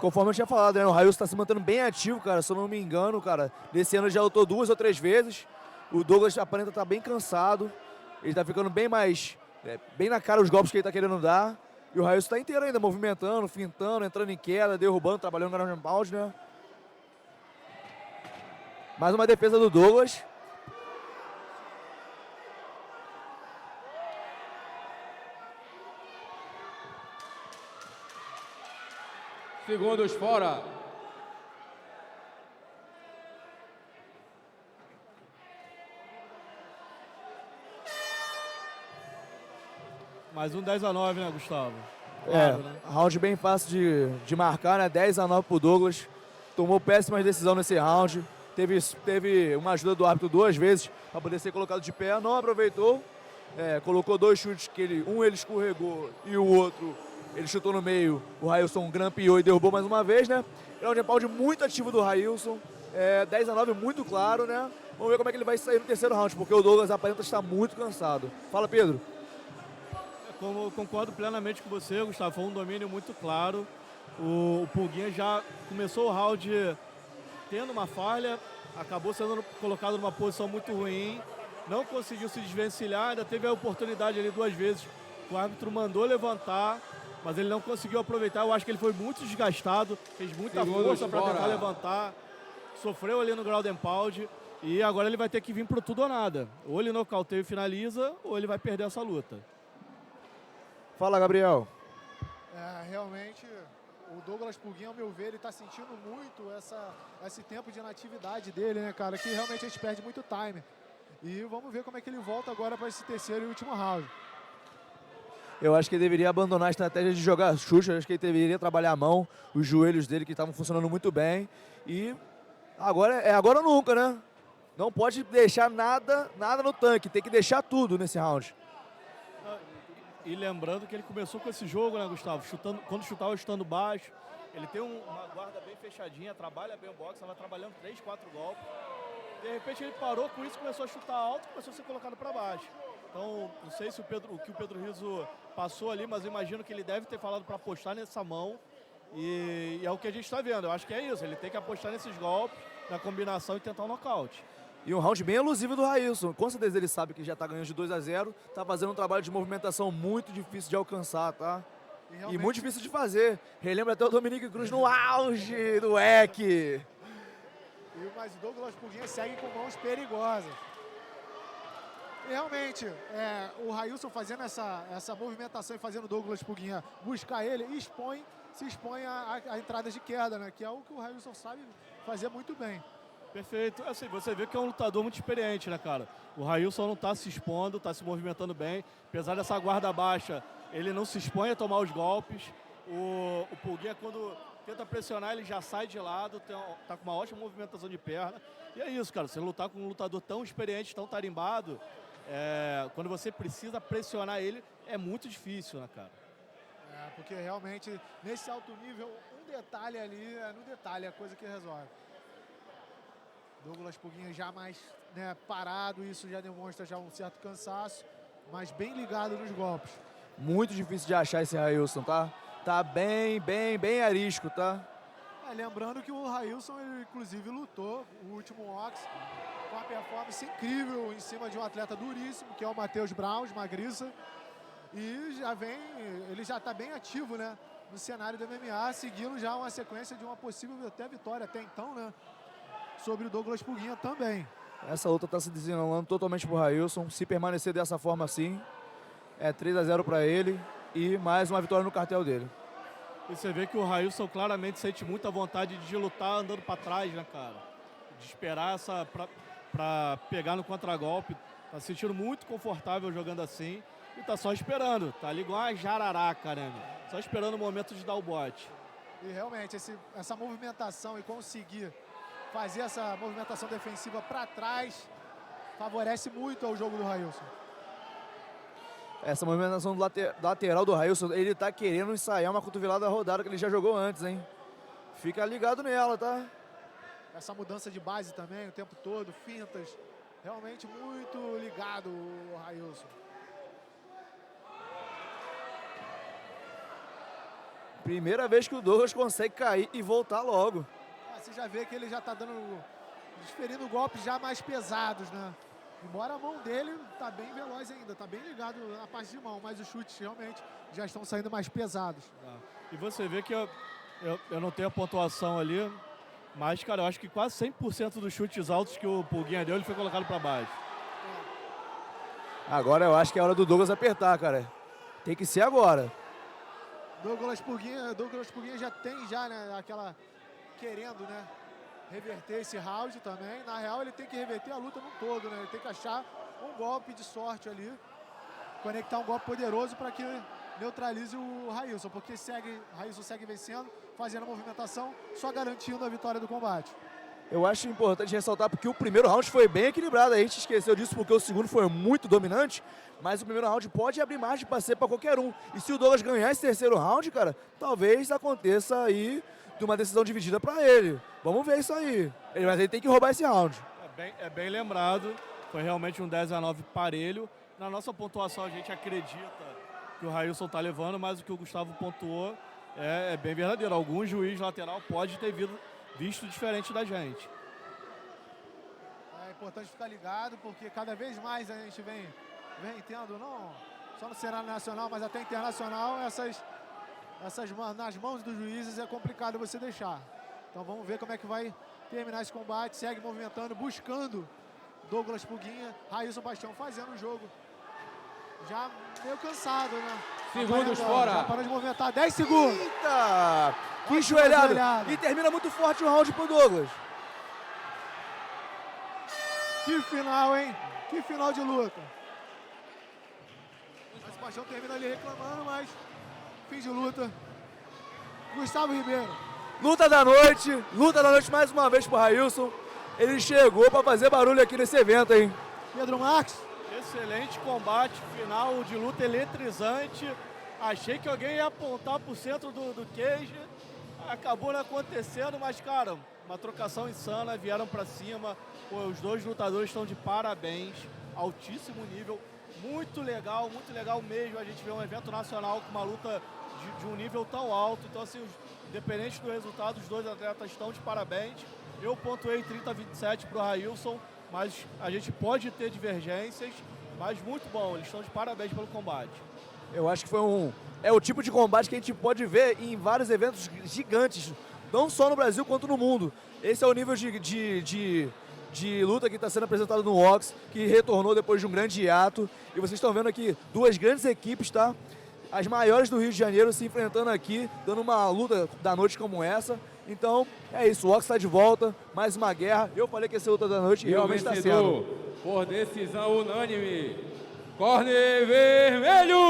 Conforme eu tinha falado, né? O Railson está se mantendo bem ativo, cara. Se eu não me engano, cara. Nesse ano ele já lutou 2 ou 3 vezes. O Douglas aparenta estar bem cansado. Ele tá ficando bem mais... bem na cara os golpes que ele tá querendo dar. E o Railson tá inteiro ainda, movimentando, fintando, entrando em queda, derrubando, trabalhando no ground and pound, né? Mais uma defesa do Douglas. Segundos fora. Mais um 10-9, né, Gustavo? Claro, né? Round bem fácil de marcar, né? 10-9 pro Douglas. Tomou péssimas decisões nesse round. Teve uma ajuda do árbitro 2 vezes para poder ser colocado de pé. Não aproveitou. Colocou 2 chutes que ele escorregou e o outro ele chutou no meio. O Railson grampeou e derrubou mais uma vez, né? Ground and pound muito ativo do Railson. 10-9 muito claro, né? Vamos ver como é que ele vai sair no terceiro round, porque o Douglas aparenta estar muito cansado. Fala, Pedro. Concordo plenamente com você, Gustavo. Foi um domínio muito claro. O Pulguinha já começou o round tendo uma falha, acabou sendo colocado numa posição muito ruim, não conseguiu se desvencilhar, ainda teve a oportunidade ali 2 vezes. O árbitro mandou levantar, mas ele não conseguiu aproveitar. Eu acho que ele foi muito desgastado, fez muita força para tentar levantar, sofreu ali no ground and pound e agora ele vai ter que vir pro tudo ou nada. Ou ele nocauteia e finaliza, ou ele vai perder essa luta. Fala, Gabriel. Realmente, o Douglas Pulguinha, ao meu ver, ele está sentindo muito esse tempo de inatividade dele, né, cara? Que realmente a gente perde muito time. E vamos ver como é que ele volta agora para esse terceiro e último round. Eu acho que ele deveria abandonar a estratégia de jogar chute. Eu acho que ele deveria trabalhar a mão, os joelhos dele que estavam funcionando muito bem. E agora ou nunca, né? Não pode deixar nada no tanque. Tem que deixar tudo nesse round. E lembrando que ele começou com esse jogo, né, Gustavo? Quando chutava, chutando baixo. Ele tem uma guarda bem fechadinha, trabalha bem o boxe, estava trabalhando 3, 4 golpes. De repente ele parou com isso, começou a chutar alto, começou a ser colocado para baixo. Então, não sei se o que o Pedro Rizzo passou ali, mas eu imagino que ele deve ter falado para apostar nessa mão. E é o que a gente está vendo. Eu acho que é isso, ele tem que apostar nesses golpes, na combinação e tentar um nocaute. E um round bem elusivo do Railson. Com certeza ele sabe que já está ganhando de 2-0. Está fazendo um trabalho de movimentação muito difícil de alcançar, tá? E muito difícil de fazer. Relembra até o Dominique Cruz no auge do WEC. Mas o Douglas Pulguinha segue com mãos perigosas. E realmente, o Railson fazendo essa movimentação e fazendo o Douglas Pulguinha buscar ele, se expõe a entradas de queda, né? Que é o que o Railson sabe fazer muito bem. Perfeito. Assim, você vê que é um lutador muito experiente, né, cara? O Railson não está se expondo, está se movimentando bem. Apesar dessa guarda baixa, ele não se expõe a tomar os golpes. O Pulguinha, quando tenta pressionar, ele já sai de lado, tá com uma ótima movimentação de perna. E é isso, cara, você lutar com um lutador tão experiente, tão tarimbado, quando você precisa pressionar ele, é muito difícil, né, cara? Porque realmente, nesse alto nível, um detalhe ali, no detalhe, é a coisa que resolve. Douglas Pulguinha já mais, né, parado, isso já demonstra já um certo cansaço, mas bem ligado nos golpes. Muito difícil de achar esse Railson, tá? Tá bem arisco, tá? Lembrando que o Railson, ele inclusive lutou o último Ox com uma performance incrível em cima de um atleta duríssimo, que é o Matheus Braus, Magriça. E ele já está bem ativo, né, no cenário do MMA, seguindo já uma sequência de uma possível até vitória até então, né, sobre o Douglas Pulguinha também. Essa luta está se desenrolando totalmente pro Railson. Se permanecer dessa forma assim, é 3-0 para ele e mais uma vitória no cartel dele. E você vê que o Railson claramente sente muita vontade de lutar andando para trás, né, cara? De esperar para pegar no contragolpe. Tá se sentindo muito confortável jogando assim e tá só esperando. Tá ali igual uma jararaca, né, meu? Só esperando o momento de dar o bote. E realmente essa movimentação e conseguir fazer essa movimentação defensiva para trás favorece muito ao jogo do Railson. Essa movimentação do lateral do Railson, ele tá querendo ensaiar uma cotovelada rodada que ele já jogou antes, hein? Fica ligado nela, tá? Essa mudança de base também, o tempo todo, fintas, realmente muito ligado o Railson. Primeira vez que o Douglas consegue cair e voltar logo. Você já vê que ele já tá desferindo golpes já mais pesados, né? Embora a mão dele tá bem veloz ainda, tá bem ligado na parte de mão, mas os chutes realmente já estão saindo mais pesados. E você vê que eu não tenho a pontuação ali, mas, cara, eu acho que quase 100% dos chutes altos que o Pulguinha deu, ele foi colocado para baixo. Agora eu acho que é hora do Douglas apertar, cara. Tem que ser agora. Douglas Pulguinha já tem, né, aquela querendo, né, reverter esse round também. Na real, ele tem que reverter a luta no todo, né? Ele tem que achar um golpe de sorte ali, conectar um golpe poderoso para que neutralize o Railson, porque Railson segue vencendo, fazendo a movimentação, só garantindo a vitória do combate. Eu acho importante ressaltar porque o primeiro round foi bem equilibrado. A gente esqueceu disso porque o segundo foi muito dominante, mas o primeiro round pode abrir margem para ser para qualquer um. E se o Douglas ganhar esse terceiro round, cara, talvez aconteça aí de uma decisão dividida para ele. Vamos ver isso aí. Mas ele tem que roubar esse round. É bem lembrado, foi realmente um 10-9 parelho. Na nossa pontuação a gente acredita que o Railson tá levando, mas o que o Gustavo pontuou é bem verdadeiro. Algum juiz lateral pode ter visto diferente da gente. É importante ficar ligado, porque cada vez mais a gente vem tendo, não só no cenário nacional, mas até internacional, nas mãos dos juízes é complicado você deixar. Então vamos ver como é que vai terminar esse combate. Segue movimentando, buscando Douglas Pulguinha, Railson Bastião fazendo o jogo. Já meio cansado, né? Segundos fora. Já parou de movimentar, 10 segundos. Eita! Que joelhada! E termina muito forte o round pro Douglas. Que final, hein? Que final de luta. Mas o Bastião termina ali reclamando, mas fim de luta. Gustavo Ribeiro. Luta da noite mais uma vez pro Railson. Ele chegou pra fazer barulho aqui nesse evento, hein? Pedro Marques. Excelente combate, final de luta eletrizante. Achei que alguém ia apontar pro centro do cage. Acabou não acontecendo, mas, cara, uma trocação insana, vieram pra cima. Pô, os dois lutadores estão de parabéns, altíssimo nível. Muito legal mesmo a gente ver um evento nacional com uma luta de um nível tão alto. Então, assim, independente do resultado, os dois atletas estão de parabéns. Eu pontuei 30-27 pro Railson, mas a gente pode ter divergências, mas muito bom, eles estão de parabéns pelo combate. Eu acho que é o tipo de combate que a gente pode ver em vários eventos gigantes, não só no Brasil quanto no mundo. Esse é o nível de luta que está sendo apresentado no Ox, que retornou depois de um grande hiato. E vocês estão vendo aqui duas grandes equipes, tá? As maiores do Rio de Janeiro se enfrentando aqui, dando uma luta da noite como essa. Então, é isso, o Ox está de volta, mais uma guerra. Eu falei que ia ser luta da noite e realmente está sendo. Por decisão unânime, Corner vermelho!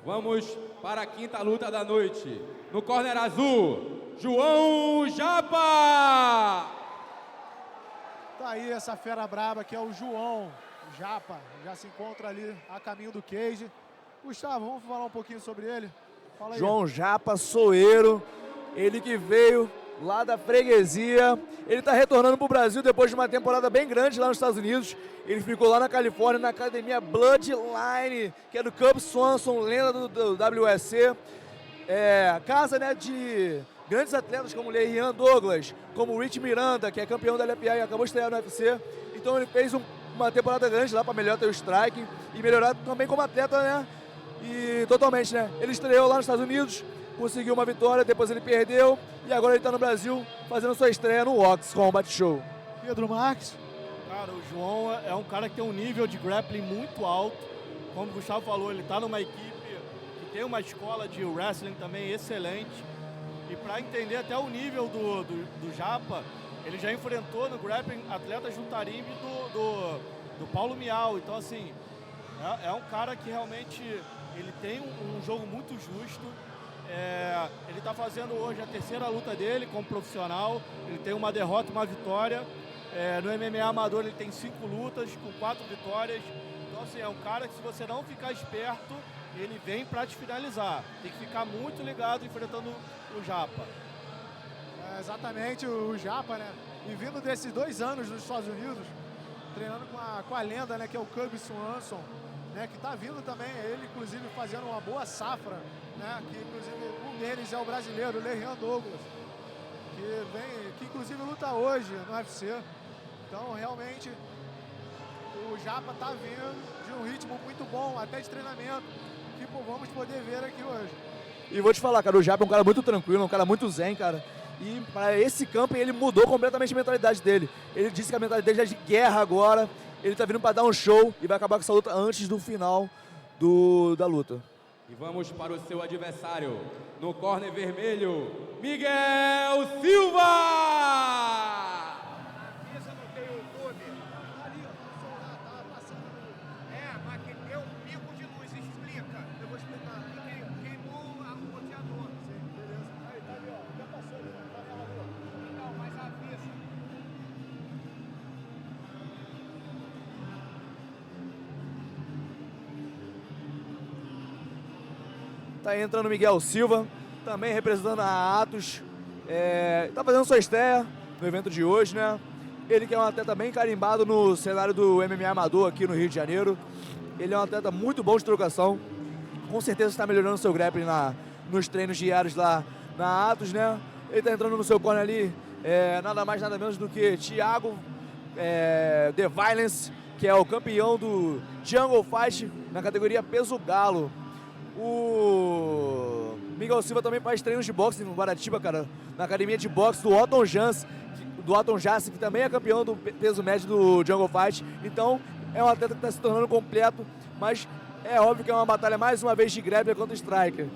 Vamos para a quinta luta da noite. No corner azul, João Japa! Tá aí essa fera braba que é o João Japa. Já se encontra ali a caminho do cage. Gustavo, vamos falar um pouquinho sobre ele? Fala aí. João Japa, soeiro, ele que veio lá da freguesia. Ele está retornando para o Brasil depois de uma temporada bem grande lá nos Estados Unidos. Ele ficou lá na Califórnia, na academia Bloodline, que é do Cub Swanson, lenda do WSC. Casa, né, de grandes atletas como Leirian Douglas, como o Rich Miranda, que é campeão da LFA e acabou de estrear no UFC. Então ele fez uma temporada grande lá para melhorar o striking e melhorar também como atleta, né? E totalmente, né? Ele estreou lá nos Estados Unidos, conseguiu uma vitória, depois ele perdeu e agora ele está no Brasil fazendo sua estreia no Ox Combat Show. Pedro Marques. Cara, o João é um cara que tem um nível de grappling muito alto. Como o Gustavo falou, ele está numa equipe que tem uma escola de wrestling também excelente. E para entender até o nível do Japa, ele já enfrentou no grappling atletas do Tarimbe do Paulo Miau. Então, assim, é um cara que realmente ele tem um jogo muito justo. Ele está fazendo hoje a terceira luta dele como profissional. Ele tem uma derrota e uma vitória. No MMA amador ele tem 5 lutas com 4 vitórias. Então, assim, é um cara que, se você não ficar esperto, ele vem para te finalizar. Tem que ficar muito ligado enfrentando o Japa. Exatamente, o Japa, né? E vindo desses 2 anos nos Estados Unidos, treinando com a lenda, né, que é o Cub Swanson, né, que tá vindo também, ele inclusive fazendo uma boa safra, né, que inclusive um deles é o brasileiro, o Leirian Douglas, que inclusive luta hoje no UFC. Então, realmente, o Japa tá vindo de um ritmo muito bom, até de treinamento, que vamos poder ver aqui hoje. E vou te falar, cara, o Japa é um cara muito tranquilo, um cara muito zen, cara. E para esse campo ele mudou completamente a mentalidade dele. Ele disse que a mentalidade dele é de guerra agora. Ele tá vindo para dar um show e vai acabar com essa luta antes do final da luta. E vamos para o seu adversário. No corner vermelho, Miguel Silva! Mas que deu um pico de luz, explica. Eu vou explicar. Queimou o roteador. Sim, beleza. Aí, tá ali, ó. Já passou ali, tá nela ali, ó. Não, mas avisa. Tá entrando o Miguel Silva, também representando a Atos. Tá fazendo sua estreia no evento de hoje, né? Ele que é um atleta bem carimbado no cenário do MMA amador aqui no Rio de Janeiro. Ele é um atleta muito bom de trocação. Com certeza está melhorando seu grappling nos treinos diários lá na Atos, né? Ele está entrando no seu corner ali, nada mais nada menos do que Thiago The Violence, que é o campeão do Jungle Fight na categoria peso galo. O Miguel Silva também faz treinos de boxe no Guaratiba, cara, na academia de boxe do Otton Jace, que também é campeão do peso médio do Jungle Fight. Então, é um atleta que está se tornando completo, mas é óbvio que é uma batalha mais uma vez de grappler contra striker.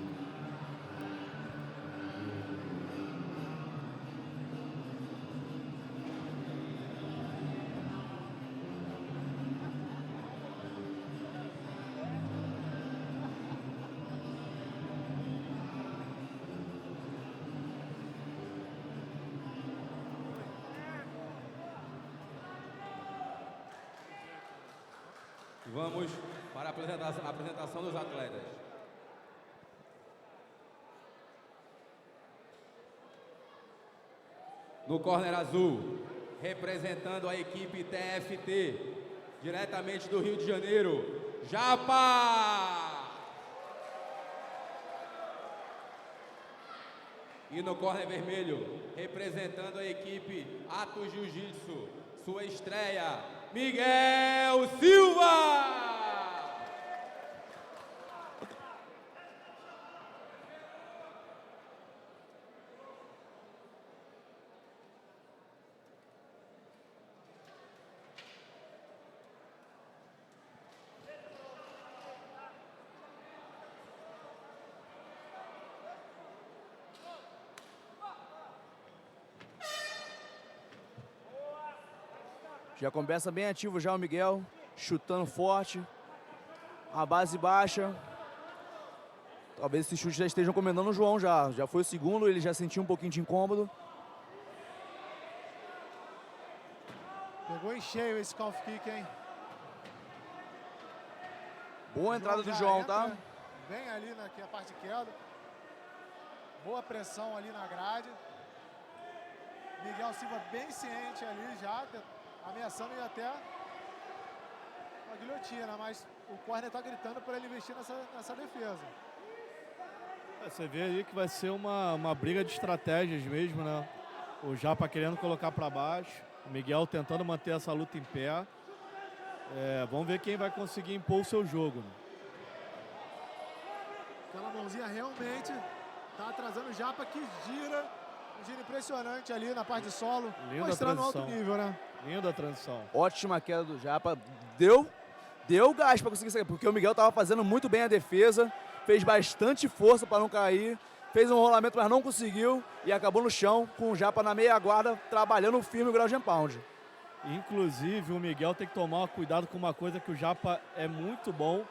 Vamos para a apresentação dos atletas. No corner azul, representando a equipe TFT, diretamente do Rio de Janeiro, Japa! E no corner vermelho, representando a equipe Atos Jiu-Jitsu, sua estreia, Miguel Silva! Já começa bem ativo já o Miguel, chutando forte, a base baixa. Talvez esses chutes já estejam comendando o João já. Já foi o segundo, ele já sentiu um pouquinho de incômodo. Pegou em cheio esse calf kick, hein? Boa entrada do já João, entra tá? Bem ali na parte de queda. Boa pressão ali na grade. Miguel Silva bem ciente ali já, ameaçando ir até uma guilhotina, mas o corner tá gritando para ele investir nessa defesa. Você vê aí que vai ser uma briga de estratégias mesmo, né? O Japa querendo colocar para baixo, o Miguel tentando manter essa luta em pé. Vamos ver quem vai conseguir impor o seu jogo, né? Aquela mãozinha realmente tá atrasando o Japa, que gira. Um giro impressionante ali na parte de solo, Linda mostrando transição. alto nível, né? Linda a transição. Ótima queda do Japa. Deu gás para conseguir sair, porque o Miguel estava fazendo muito bem a defesa, fez bastante força para não cair, fez um rolamento, mas não conseguiu e acabou no chão com o Japa na meia guarda, trabalhando firme o ground and pound. Inclusive, o Miguel tem que tomar cuidado com uma coisa que o Japa é muito bom,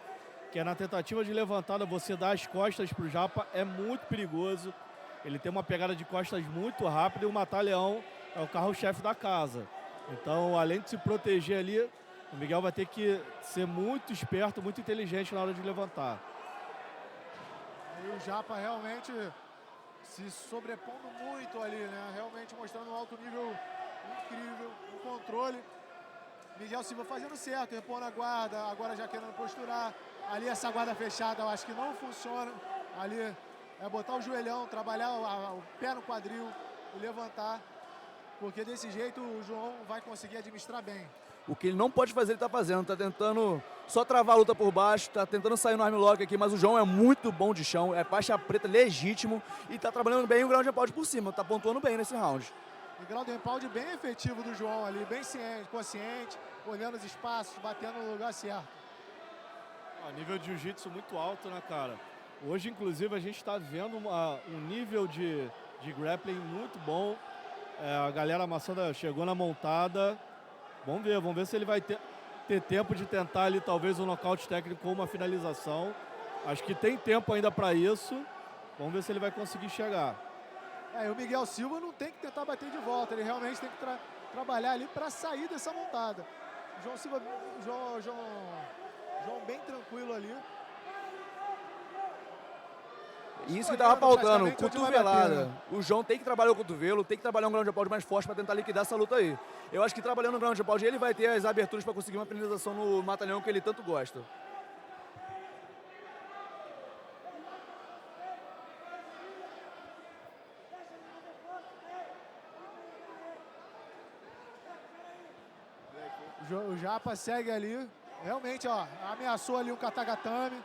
que é na tentativa de levantada, você dar as costas para o Japa, é muito perigoso. Ele tem uma pegada de costas muito rápida e o Mata-Leão é o carro-chefe da casa. Então, além de se proteger ali, o Miguel vai ter que ser muito esperto, muito inteligente na hora de levantar. E o Japa realmente se sobrepondo muito ali, né? Realmente mostrando um alto nível incrível, o controle. Miguel Silva fazendo certo, repondo a guarda, agora já querendo posturar. Ali essa guarda fechada eu acho que não funciona. Ali é botar o joelhão, trabalhar o pé no quadril e levantar. Porque desse jeito o João vai conseguir administrar bem. O que ele não pode fazer, ele tá fazendo. Tá tentando só travar a luta por baixo, tá tentando sair no armlock aqui, mas o João é muito bom de chão, é faixa preta legítimo e tá trabalhando bem o ground and pound por cima, tá pontuando bem nesse round. E ground and pound bem efetivo do João ali, bem ciente, consciente, olhando os espaços, batendo no lugar certo. Nível de jiu-jitsu muito alto, né, cara? Hoje, inclusive, a gente está vendo um nível de grappling muito bom. A galera amassada chegou na montada. Vamos ver se ele vai ter tempo de tentar ali talvez um nocaute técnico ou uma finalização. Acho que tem tempo ainda para isso. Vamos ver se ele vai conseguir chegar. E o Miguel Silva não tem que tentar bater de volta, ele realmente tem que trabalhar ali para sair dessa montada. João Silva, João bem tranquilo ali. Isso que tava faltando, praticamente onde vai cotovelada. bater, né? O João tem que trabalhar o cotovelo, tem que trabalhar um ground and pound mais forte para tentar liquidar essa luta aí. Eu acho que trabalhando o ground and pound ele vai ter as aberturas para conseguir uma finalização no Mata-Leão que ele tanto gosta. O Japa segue ali, realmente, ó, ameaçou ali o Katagatame.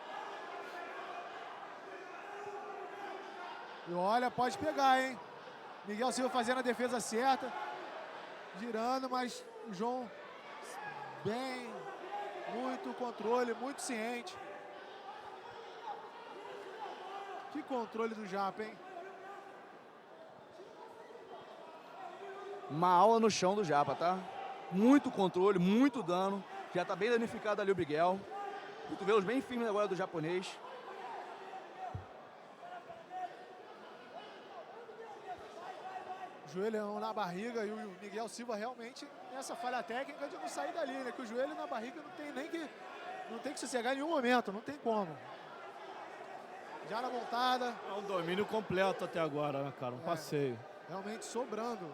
E olha, pode pegar, hein? Miguel Silva fazendo a defesa certa, girando, mas o João bem, muito controle, muito ciente. Que controle do Japa, hein? Uma aula no chão do Japa, tá? Muito controle, muito dano. Já tá bem danificado ali o Miguel. Cotovelos bem firmes agora do japonês. Joelhão na barriga e o Miguel Silva realmente nessa falha técnica de não sair dali, né? Que o joelho na barriga não tem nem que não tem que sossegar em nenhum momento, não tem como. Já na montada, É um domínio completo até agora, né, cara? Um passeio. realmente sobrando.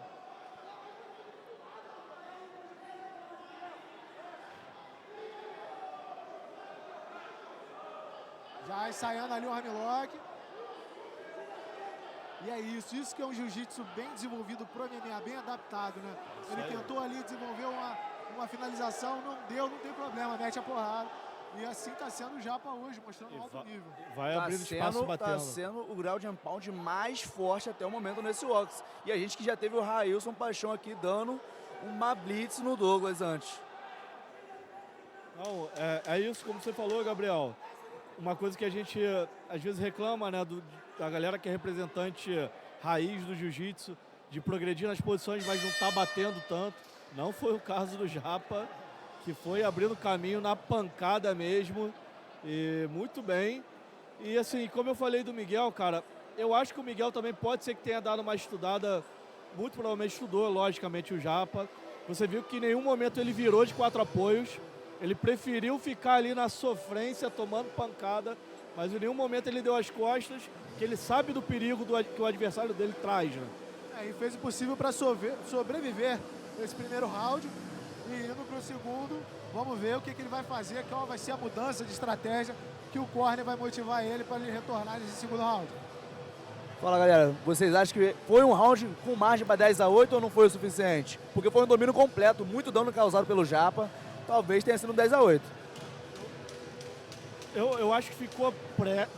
Já ensaiando ali o armlock. E é isso que é um jiu-jitsu bem desenvolvido pro MMA, bem adaptado, né? Ele tentou ali desenvolver uma finalização, não deu, não tem problema, mete a porrada. E assim tá sendo o Japa hoje, mostrando um alto nível. Vai abrindo espaço batendo. Tá sendo o ground and pound mais forte até o momento nesse box. E a gente que já teve o Railson Paixão aqui dando uma blitz no Douglas antes. Não, é isso, como você falou, Gabriel. Uma coisa que a gente às vezes reclama, né, da galera que é representante raiz do jiu-jitsu, de progredir nas posições, mas não tá batendo tanto. Não foi o caso do Japa, que foi abrindo caminho na pancada mesmo, e muito bem. E assim, como eu falei do Miguel, cara, eu acho que o Miguel também pode ser que tenha dado uma estudada, muito provavelmente estudou, logicamente, o Japa. Você viu que em nenhum momento ele virou de 4 apoios, ele preferiu ficar ali na sofrência, tomando pancada, mas em nenhum momento ele deu as costas, que ele sabe do perigo que o adversário dele traz, né? E fez o possível para sobreviver nesse primeiro round. E indo para o segundo, vamos ver o que ele vai fazer, qual vai ser a mudança de estratégia que o corner vai motivar ele para ele retornar nesse segundo round. Fala, galera, vocês acham que foi um round com margem para 10-8 ou não foi o suficiente? Porque foi um domínio completo, muito dano causado pelo Japa, talvez tenha sido um 10-8. Eu acho que ficou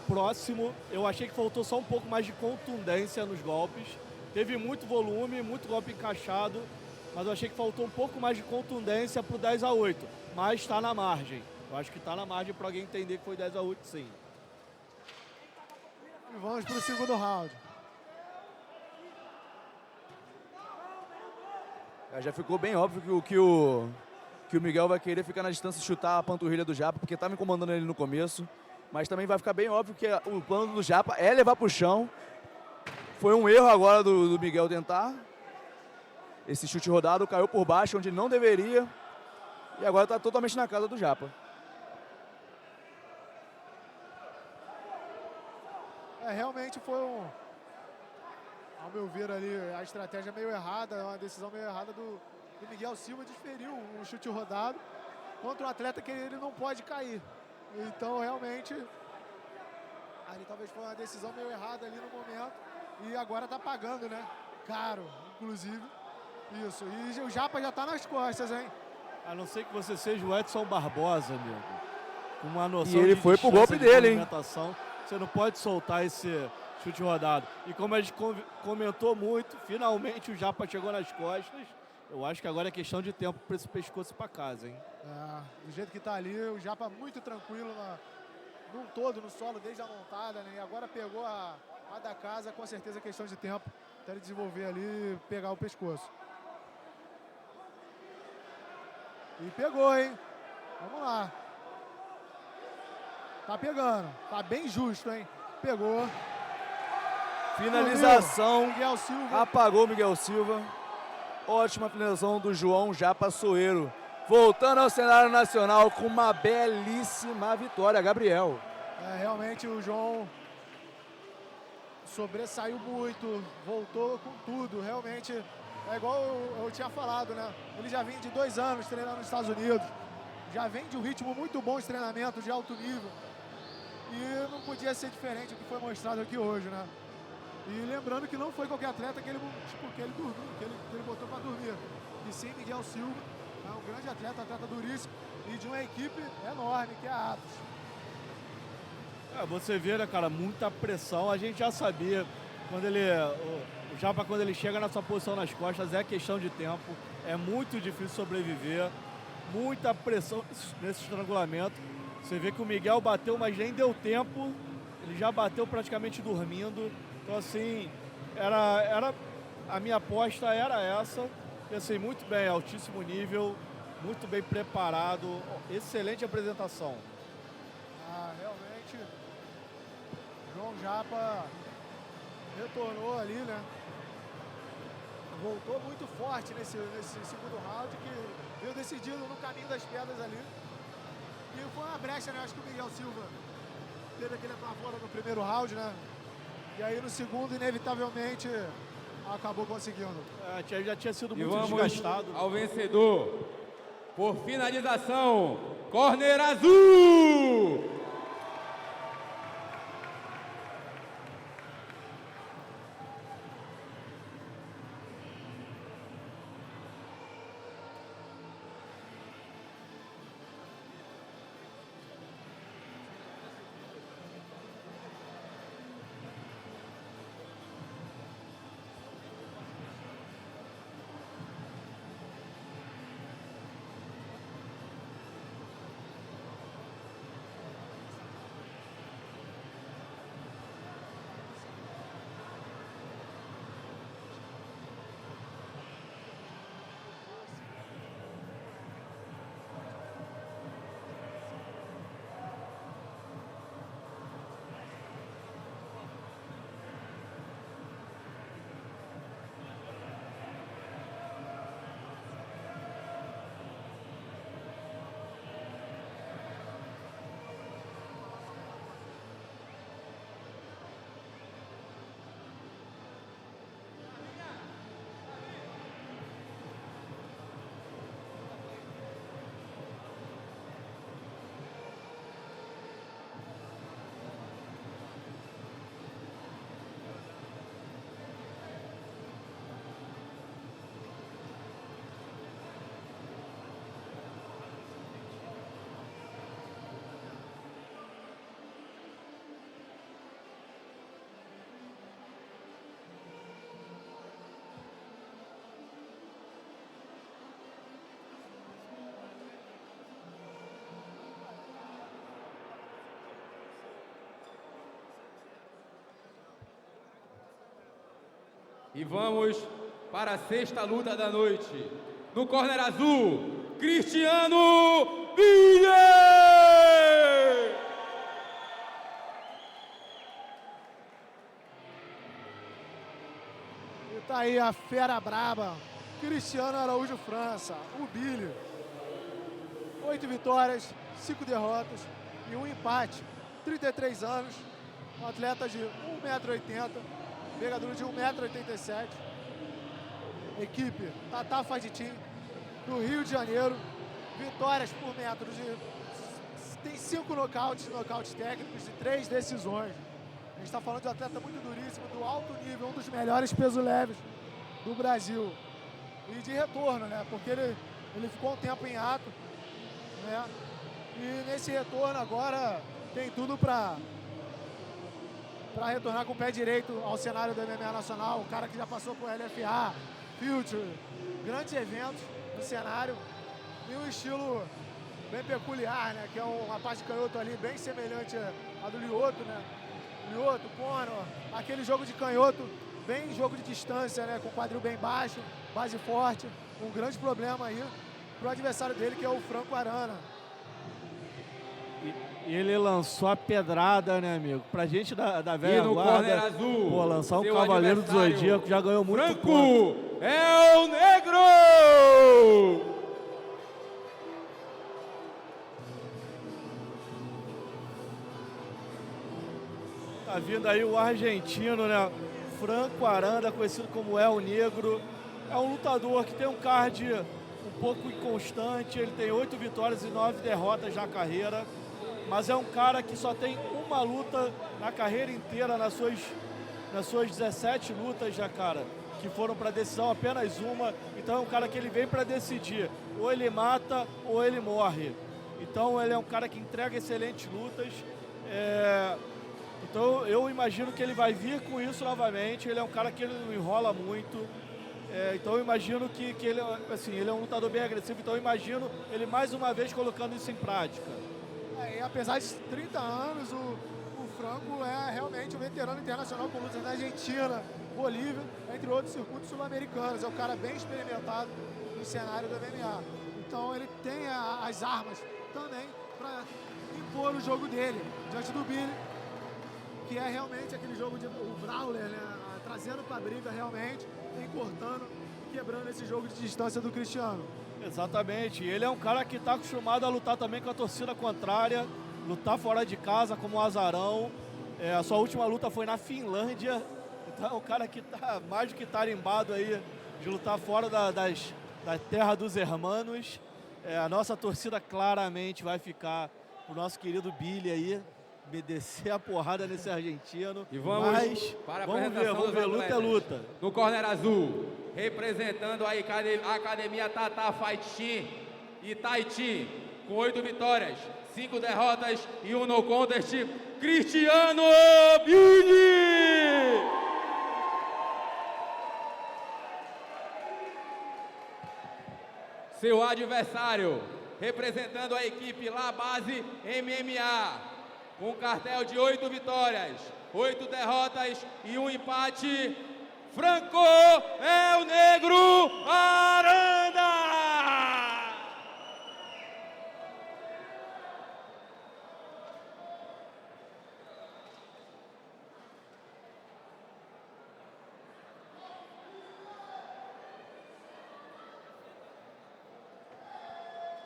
próximo, eu achei que faltou só um pouco mais de contundência nos golpes. Teve muito volume, muito golpe encaixado, mas eu achei que faltou um pouco mais de contundência pro 10-8, mas está na margem. Eu acho que está na margem para alguém entender que foi 10-8, sim. E vamos para o segundo round. Já ficou bem óbvio que o Miguel vai querer ficar na distância e chutar a panturrilha do Japa, porque estava incomodando ele no começo. Mas também vai ficar bem óbvio que o plano do Japa é levar para o chão. Foi um erro agora do Miguel tentar. Esse chute rodado caiu por baixo, onde não deveria. E agora está totalmente na casa do Japa. Realmente foi ao meu ver ali, a estratégia meio errada, uma decisão meio errada do Miguel Silva, desferiu um chute rodado contra um atleta que ele não pode cair. Então, realmente, ali talvez foi uma decisão meio errada ali no momento. E agora tá pagando, né? Caro, inclusive. Isso. E o Japa já tá nas costas, hein? A não ser que você seja o Edson Barbosa, amigo. Com uma noção e ele de foi pro distância, golpe dele, hein? Você não pode soltar esse chute rodado. E como a gente comentou muito, finalmente o Japa chegou nas costas. Eu acho que agora é questão de tempo para esse pescoço para casa, hein? Do jeito que tá ali, o Japa muito tranquilo num todo, no solo, desde a montada, né? E agora pegou a da casa, com certeza é questão de tempo para ele desenvolver ali e pegar o pescoço. E pegou, hein? Vamos lá. Tá pegando. Tá bem justo, hein? Pegou. Finalização. Miguel Silva. Apagou o Miguel Silva. Ótima finalização do João Japa Soeiro. Voltando ao cenário nacional com uma belíssima vitória, Gabriel. Realmente o João sobressaiu muito, voltou com tudo. Realmente, é igual eu tinha falado, né? Ele já vem de 2 anos treinando nos Estados Unidos. Já vem de um ritmo muito bom de treinamento, de alto nível. E não podia ser diferente do que foi mostrado aqui hoje, né? E lembrando que não foi qualquer atleta que ele dormiu, que ele botou para dormir. E sim, Miguel Silva é um grande atleta duríssimo e de uma equipe enorme, que é a Atos. Você vê, né, cara, muita pressão. A gente já sabia, o Japa, quando ele chega na sua posição nas costas, é questão de tempo. É muito difícil sobreviver. Muita pressão nesse estrangulamento. Você vê que o Miguel bateu, mas nem deu tempo. Ele já bateu praticamente dormindo. Então, assim, a minha aposta era essa. Pensei muito bem, altíssimo nível, muito bem preparado, excelente apresentação. Realmente, João Japa retornou ali, né? Voltou muito forte nesse segundo round, que veio decidido no caminho das pedras ali. E foi uma brecha, né? Acho que o Miguel Silva teve aquele apavoro no primeiro round, né? E aí no segundo, inevitavelmente, acabou conseguindo. Já tinha sido E muito vamos desgastado. ao vencedor. Por finalização, corner azul! E vamos para a sexta luta da noite. No corner azul, Cristiano Ville! E tá aí a fera braba, Cristiano Araújo França, o Billy. 8 vitórias, 5 derrotas e 1 empate. 33 anos, um atleta de 1,80 m, envergadura de 1,87 m. Equipe Tata Fight Team, do Rio de Janeiro. Vitórias por metro tem 5 nocautes técnicos e 3 decisões. A gente está falando de um atleta muito duríssimo, do alto nível, um dos melhores peso leves do Brasil. E de retorno, né? Porque ele ficou um tempo em ato, né? E nesse retorno agora tem tudo para retornar com o pé direito ao cenário do MMA nacional. O cara que já passou por LFA, Future, grandes eventos no cenário. E um estilo bem peculiar, né? Que é uma parte de canhoto ali bem semelhante à do Lyoto, né? Lyoto, Conor, aquele jogo de canhoto, bem jogo de distância, né? Com quadril bem baixo, base forte. Um grande problema aí pro adversário dele, que é o Franco Arana. E ele lançou a pedrada, né, amigo? Pra gente da velha E no guarda, corner azul, pô, lançar um seu Cavaleiro do adversário, Zodíaco já ganhou muito Franco ponto. é o Negro! Tá vindo aí o argentino, né? Franco Arana, conhecido como El Negro. É um lutador que tem um card um pouco inconstante. Ele tem 8 vitórias e 9 derrotas na carreira. Mas é um cara que só tem uma luta na carreira inteira, nas suas 17 lutas já, cara, que foram para decisão, apenas uma. Então é um cara que ele vem para decidir. Ou ele mata ou ele morre. Então ele é um cara que entrega excelentes lutas. Então eu imagino que ele vai vir com isso novamente. Ele é um cara que ele não enrola muito. Então eu imagino que ele, assim, ele é um lutador bem agressivo. Então eu imagino ele mais uma vez colocando isso em prática. E apesar de 30 anos, o Franco é realmente um veterano internacional com lutas na Argentina, Bolívia, entre outros circuitos sul-americanos. É um cara bem experimentado no cenário do MMA. Então ele tem as armas também para impor o jogo dele diante do Billy, que é realmente aquele jogo de o Brawler, né? Trazendo para a briga realmente, e cortando e quebrando esse jogo de distância do Cristiano. Exatamente. Ele é um cara que está acostumado a lutar também com a torcida contrária, lutar fora de casa como um azarão. A sua última luta foi na Finlândia. Então é um cara que está mais do que tarimbado aí de lutar fora da terra dos hermanos. A nossa torcida claramente vai ficar pro nosso querido Billy aí, descer a porrada nesse argentino. E vamos Mas para a vamos apresentação dos ver, luta é atletas. luta. No corner azul, representando a Academia Tata Fight Team e Tai Chi, com 8 vitórias, 5 derrotas e 1 no contest, Cristiano Billy! Seu adversário, representando a equipe La Base MMA, com cartel de 8 vitórias, 8 derrotas e 1 empate, Franco El Negro Aranda!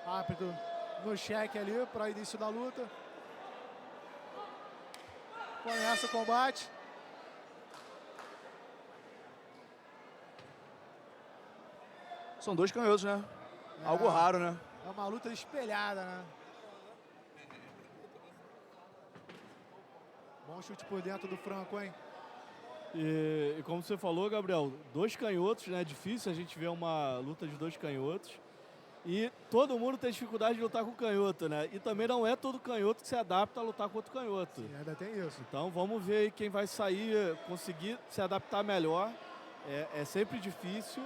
Rápido no cheque ali para início da luta. Começa o combate. São 2 canhotos, né? Algo raro, né? É uma luta espelhada, né? Bom chute por dentro do Franco, hein? E como você falou, Gabriel, 2 canhotos, né? É difícil a gente ver uma luta de 2 canhotos. E todo mundo tem dificuldade de lutar com canhoto, né? E também não é todo canhoto que se adapta a lutar com outro canhoto. Sim, ainda tem isso. Então vamos ver aí quem vai sair, conseguir se adaptar melhor. É sempre difícil,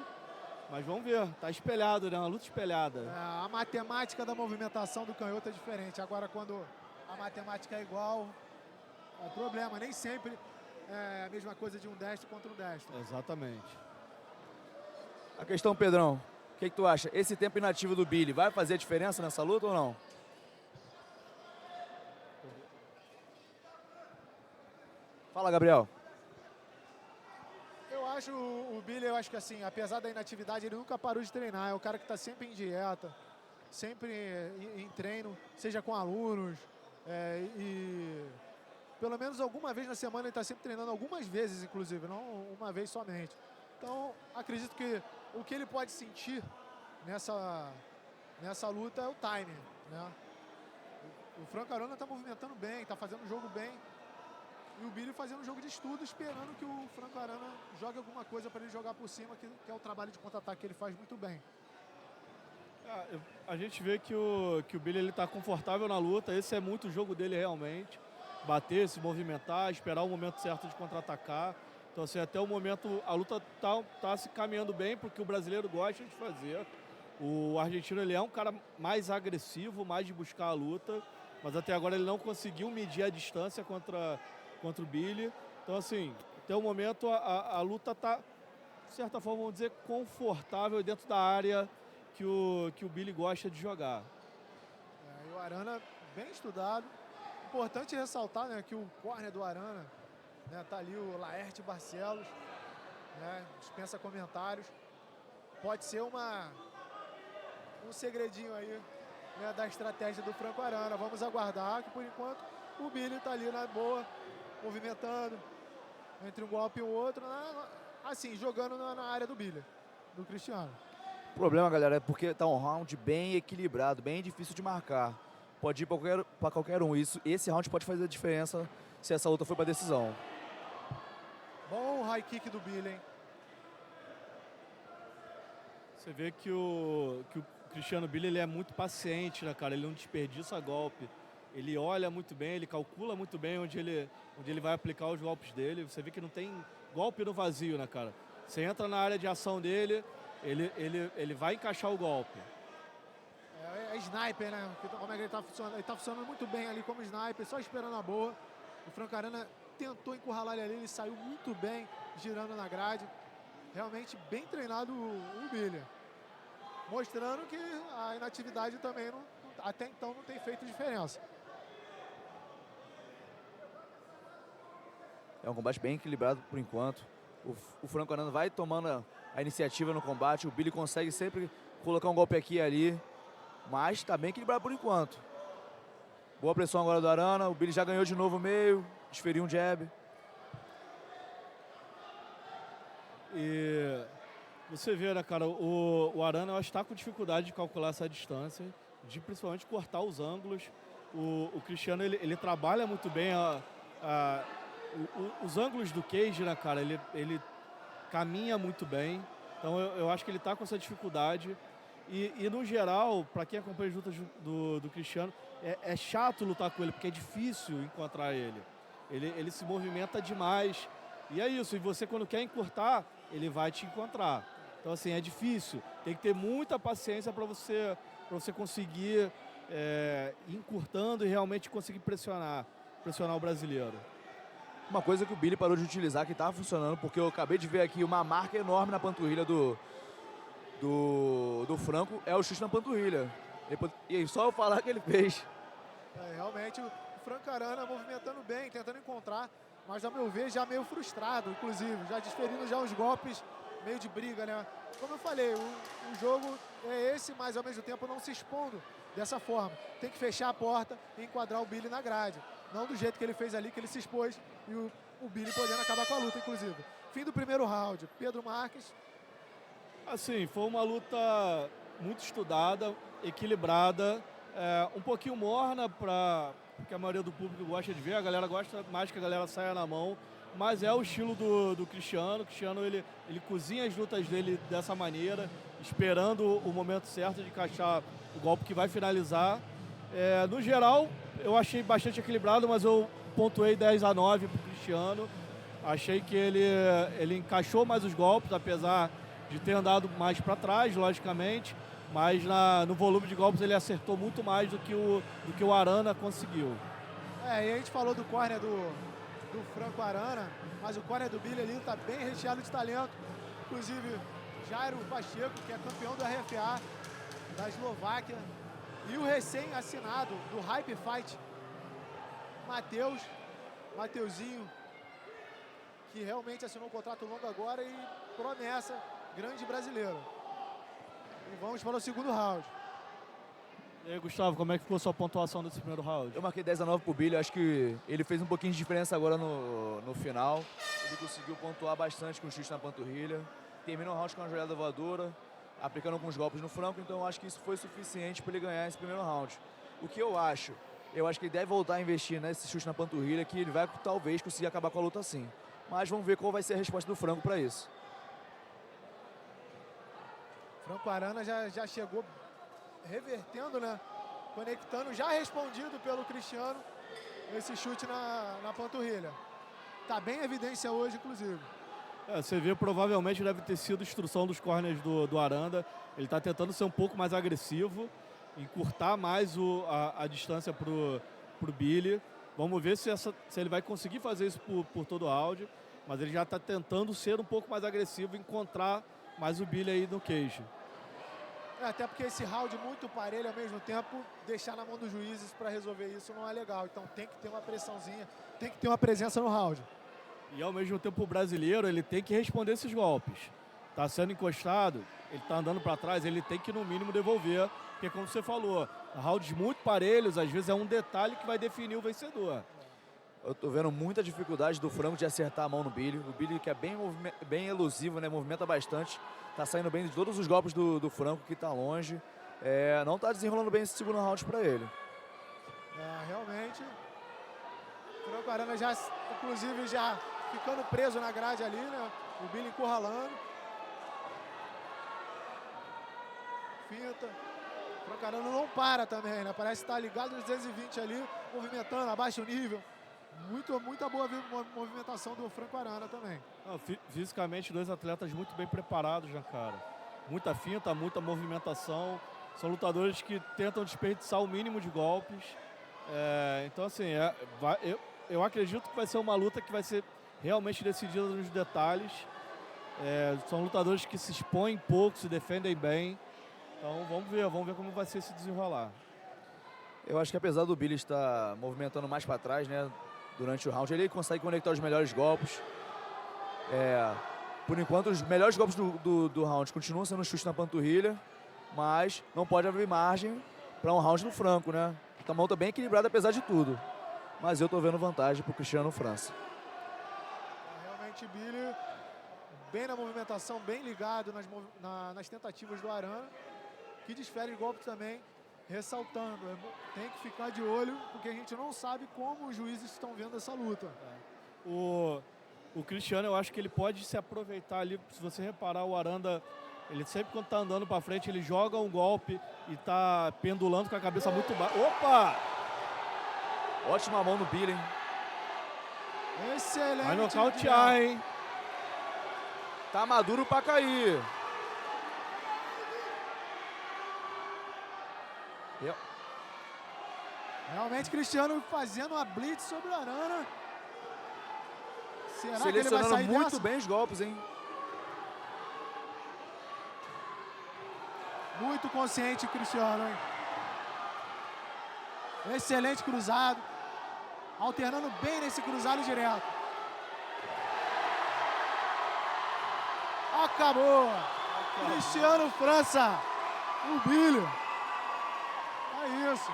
mas vamos ver. Tá espelhado, né? Uma luta espelhada. A matemática da movimentação do canhoto é diferente. Agora, quando a matemática é igual, é problema. Nem sempre é a mesma coisa de um destro contra um destro. Exatamente. A questão, Pedrão, o que tu acha? Esse tempo inativo do Billy vai fazer a diferença nessa luta ou não? Fala, Gabriel. Eu acho o Billy, eu acho que assim, apesar da inatividade, ele nunca parou de treinar. É o cara que está sempre em dieta, sempre em treino, seja com alunos. E pelo menos alguma vez na semana ele está sempre treinando, algumas vezes inclusive, não uma vez somente. Então, acredito que o que ele pode sentir nessa luta é o timing, né? O Franco Arana está movimentando bem, está fazendo o jogo bem. E o Billy fazendo um jogo de estudo, esperando que o Franco Arana jogue alguma coisa para ele jogar por cima, que é o trabalho de contra-ataque que ele faz muito bem. A gente vê que o Billy está confortável na luta, esse é muito o jogo dele realmente. Bater, se movimentar, esperar o momento certo de contra-atacar. Então, assim, até o momento a luta tá se caminhando bem, porque o brasileiro gosta de fazer. O argentino, ele é um cara mais agressivo, mais de buscar a luta, mas até agora ele não conseguiu medir a distância contra o Billy. Então, assim, até o momento a luta está, de certa forma, vamos dizer, confortável dentro da área que o Billy gosta de jogar. E o Arana, bem estudado. Importante ressaltar, né, que o corner do Arana, né, tá ali o Laerte Barcelos, né, dispensa comentários. Pode ser um segredinho aí, né, da estratégia do Franco Arana. Vamos aguardar, que por enquanto o Billy tá ali na boa, movimentando entre um golpe e o outro, assim, jogando na área do Billy, do Cristiano. O problema, galera, é porque tá um round bem equilibrado, bem difícil de marcar. Pode ir para qualquer um. Esse round pode fazer a diferença se essa luta for para decisão. Bom high kick do Billy, hein? Você vê que o Cristiano Billy, ele é muito paciente, né, cara? Ele não desperdiça golpe. Ele olha muito bem, ele calcula muito bem onde ele vai aplicar os golpes dele. Você vê que não tem golpe no vazio, né, cara? Você entra na área de ação dele, ele vai encaixar o golpe. É sniper, né? Como é que ele tá funcionando? Ele tá funcionando muito bem ali como sniper, só esperando a boa. O Franco Arana tentou encurralar ele ali, ele saiu muito bem, girando na grade. Realmente bem treinado o Billy. Mostrando que a inatividade também, até então, não tem feito diferença. É um combate bem equilibrado por enquanto. O Franco Arana vai tomando a iniciativa no combate. O Billy consegue sempre colocar um golpe aqui e ali, mas está bem equilibrado por enquanto. Boa pressão agora do Arana, o Billy já ganhou de novo o meio, desferiu um jab. E você vê, né, cara, o Arana eu acho que está com dificuldade de calcular essa distância, de principalmente cortar os ângulos. O Cristiano, ele trabalha muito bem os ângulos do cage, né, cara, ele caminha muito bem. Então eu acho que ele está com essa dificuldade. E no geral, para quem acompanha as lutas do Cristiano, é chato lutar com ele, porque é difícil encontrar ele. Ele se movimenta demais. E é isso, e você quando quer encurtar, ele vai te encontrar. Então assim, é difícil. Tem que ter muita paciência para você conseguir ir encurtando e realmente conseguir pressionar o brasileiro. Uma coisa que o Billy parou de utilizar, que estava funcionando, porque eu acabei de ver aqui uma marca enorme na panturrilha do Franco, é o chute na panturrilha. E só eu falar que ele fez. Realmente, o Franco Arana movimentando bem, tentando encontrar, mas ao meu ver já meio frustrado, inclusive, já desferindo já uns golpes meio de briga, né? Como eu falei, o jogo é esse, mas ao mesmo tempo não se expondo dessa forma. Tem que fechar a porta e enquadrar o Billy na grade. Não do jeito que ele fez ali, que ele se expôs e o Billy podendo acabar com a luta, inclusive. Fim do primeiro round, Pedro Marques. Assim, foi uma luta muito estudada, equilibrada, um pouquinho morna, porque a maioria do público gosta de ver, a galera gosta mais que a galera saia na mão, mas é o estilo do Cristiano. O Cristiano, ele cozinha as lutas dele dessa maneira, esperando o momento certo de encaixar o golpe que vai finalizar. No geral, eu achei bastante equilibrado, mas eu pontuei 10-9 para o Cristiano. Achei que ele encaixou mais os golpes, apesar de ter andado mais para trás, logicamente, mas no volume de golpes ele acertou muito mais do que o Arana conseguiu. E a gente falou do corner do Franco Arana, mas o corner do Billy ali está bem recheado de talento. Inclusive, Jairo Pacheco, que é campeão do RFA da Eslováquia, e o recém-assinado do Hype Fight, Mateuzinho, que realmente assinou um contrato longo agora e promessa grande brasileiro. E vamos para o segundo round. E aí, Gustavo, como é que ficou a sua pontuação desse primeiro round? Eu marquei 10-9 pro Billy, acho que ele fez um pouquinho de diferença agora no final. Ele conseguiu pontuar bastante com o chute na panturrilha. Terminou o round com uma joelhada voadora, aplicando alguns golpes no Franco, então eu acho que isso foi suficiente para ele ganhar esse primeiro round. O que eu acho que ele deve voltar a investir nesse chute na panturrilha, que ele vai talvez conseguir acabar com a luta assim. Mas vamos ver qual vai ser a resposta do Franco para isso. Franco Arana já chegou revertendo, né? Conectando, já respondido pelo Cristiano, esse chute na panturrilha. Tá bem em evidência hoje, inclusive. Você vê, provavelmente deve ter sido instrução dos corners do Aranda. Ele está tentando ser um pouco mais agressivo, encurtar mais a distância pro Billy. Vamos ver se ele vai conseguir fazer isso por todo o round. Mas ele já está tentando ser um pouco mais agressivo, encontrar mais o Billy aí no cage. Até porque esse round muito parelho ao mesmo tempo, deixar na mão dos juízes para resolver isso não é legal. Então tem que ter uma pressãozinha, tem que ter uma presença no round. E ao mesmo tempo o brasileiro, ele tem que responder esses golpes. Está sendo encostado, ele está andando para trás, ele tem que no mínimo devolver. Porque como você falou, rounds muito parelhos, às vezes é um detalhe que vai definir o vencedor. Eu tô vendo muita dificuldade do Franco de acertar a mão no Billy. O Billy, que é bem elusivo, né? Movimenta bastante. Tá saindo bem de todos os golpes do Franco, que tá longe. Não tá desenrolando bem esse segundo round para ele. Realmente. O Franco Arana já, inclusive, já ficando preso na grade ali, né? O Billy encurralando. Finta. O Franco Arana não para também, né? Parece estar ligado nos 220 ali, movimentando, abaixo o nível. Muita boa movimentação do Franco Arana também. Fisicamente, dois atletas muito bem preparados, né, cara? Muita finta, muita movimentação. São lutadores que tentam desperdiçar o mínimo de golpes. Então, assim, eu acredito que vai ser uma luta que vai ser realmente decidida nos detalhes. São lutadores que se expõem pouco, se defendem bem. Então, vamos ver como vai ser esse desenrolar. Eu acho que apesar do Billy estar movimentando mais para trás, né, durante o round, ele consegue conectar os melhores golpes. Por enquanto, os melhores golpes do round continuam sendo chute na panturrilha. mas não pode abrir margem para um round no Franco, né? A mão tá bem equilibrada apesar de tudo. Mas eu tô vendo vantagem pro Cristiano França. Realmente, Billy, bem na movimentação, bem ligado nas tentativas do Arana, que desfere golpe também, ressaltando. Tem que ficar de olho, porque a gente não sabe como os juízes estão vendo essa luta. O Cristiano, eu acho que ele pode se aproveitar ali. Se você reparar, o Aranda, ele sempre quando tá andando para frente, ele joga um golpe e tá pendulando com a cabeça muito baixa. Opa! Ótima mão no Billy, hein? Excelente. Vai nocautear, hein? Tá maduro pra cair. Realmente, Cristiano fazendo uma blitz sobre o Arana. Será que ele vai Selecionando sair muito dessa? bem os golpes, hein? Muito consciente o Cristiano, hein? Excelente cruzado. Alternando bem nesse cruzado direto. Acabou. Cristiano França. O Billy. É isso.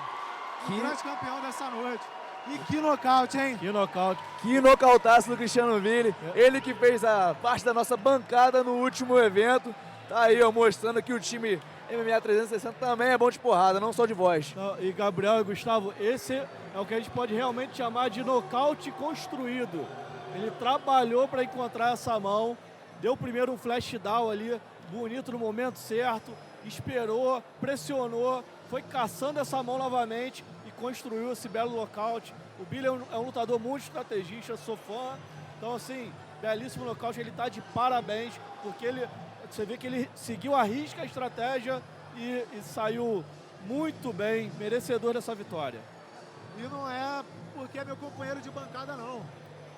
O grande campeão dessa noite. E que nocaute, hein? Que nocaute. Que nocautaço do Cristiano Billy. Ele que fez a parte da nossa bancada no último evento. Tá aí, ó, mostrando que o time MMA 360 também é bom de porrada, não só de voz. E Gabriel e Gustavo, esse é o que a gente pode realmente chamar de nocaute construído. Ele trabalhou para encontrar essa mão, deu primeiro um flash down ali, bonito no momento certo, esperou, pressionou, foi caçando essa mão novamente e construiu esse belo nocaute. O Billy é um lutador muito estrategista, sou fã. Então, assim, belíssimo nocaute, ele tá de parabéns, porque você vê que ele seguiu a risca a estratégia e saiu muito bem, merecedor dessa vitória. E não é porque é meu companheiro de bancada, não.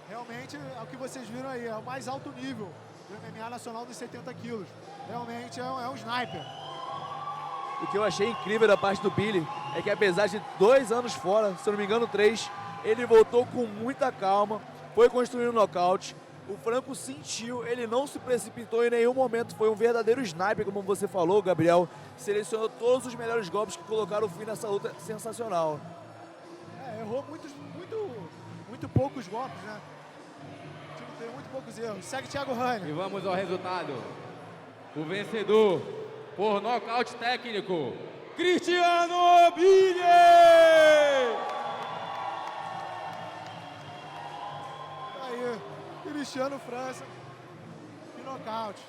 Realmente, é o que vocês viram aí, é o mais alto nível do MMA nacional dos 70 quilos. Realmente é um sniper. O que eu achei incrível da parte do Billy é que apesar de 2 anos fora, se eu não me engano 3, ele voltou com muita calma, foi construindo o nocaute. O Franco sentiu, ele não se precipitou em nenhum momento, foi um verdadeiro sniper, como você falou, Gabriel. Selecionou todos os melhores golpes que colocaram o fim nessa luta sensacional. Errou muito poucos golpes, né? O time tem muito poucos erros. Segue Thiago Rani. E vamos ao resultado. O vencedor por nocaute técnico, Cristiano Billy! Aí, Cristiano França, que nocaute.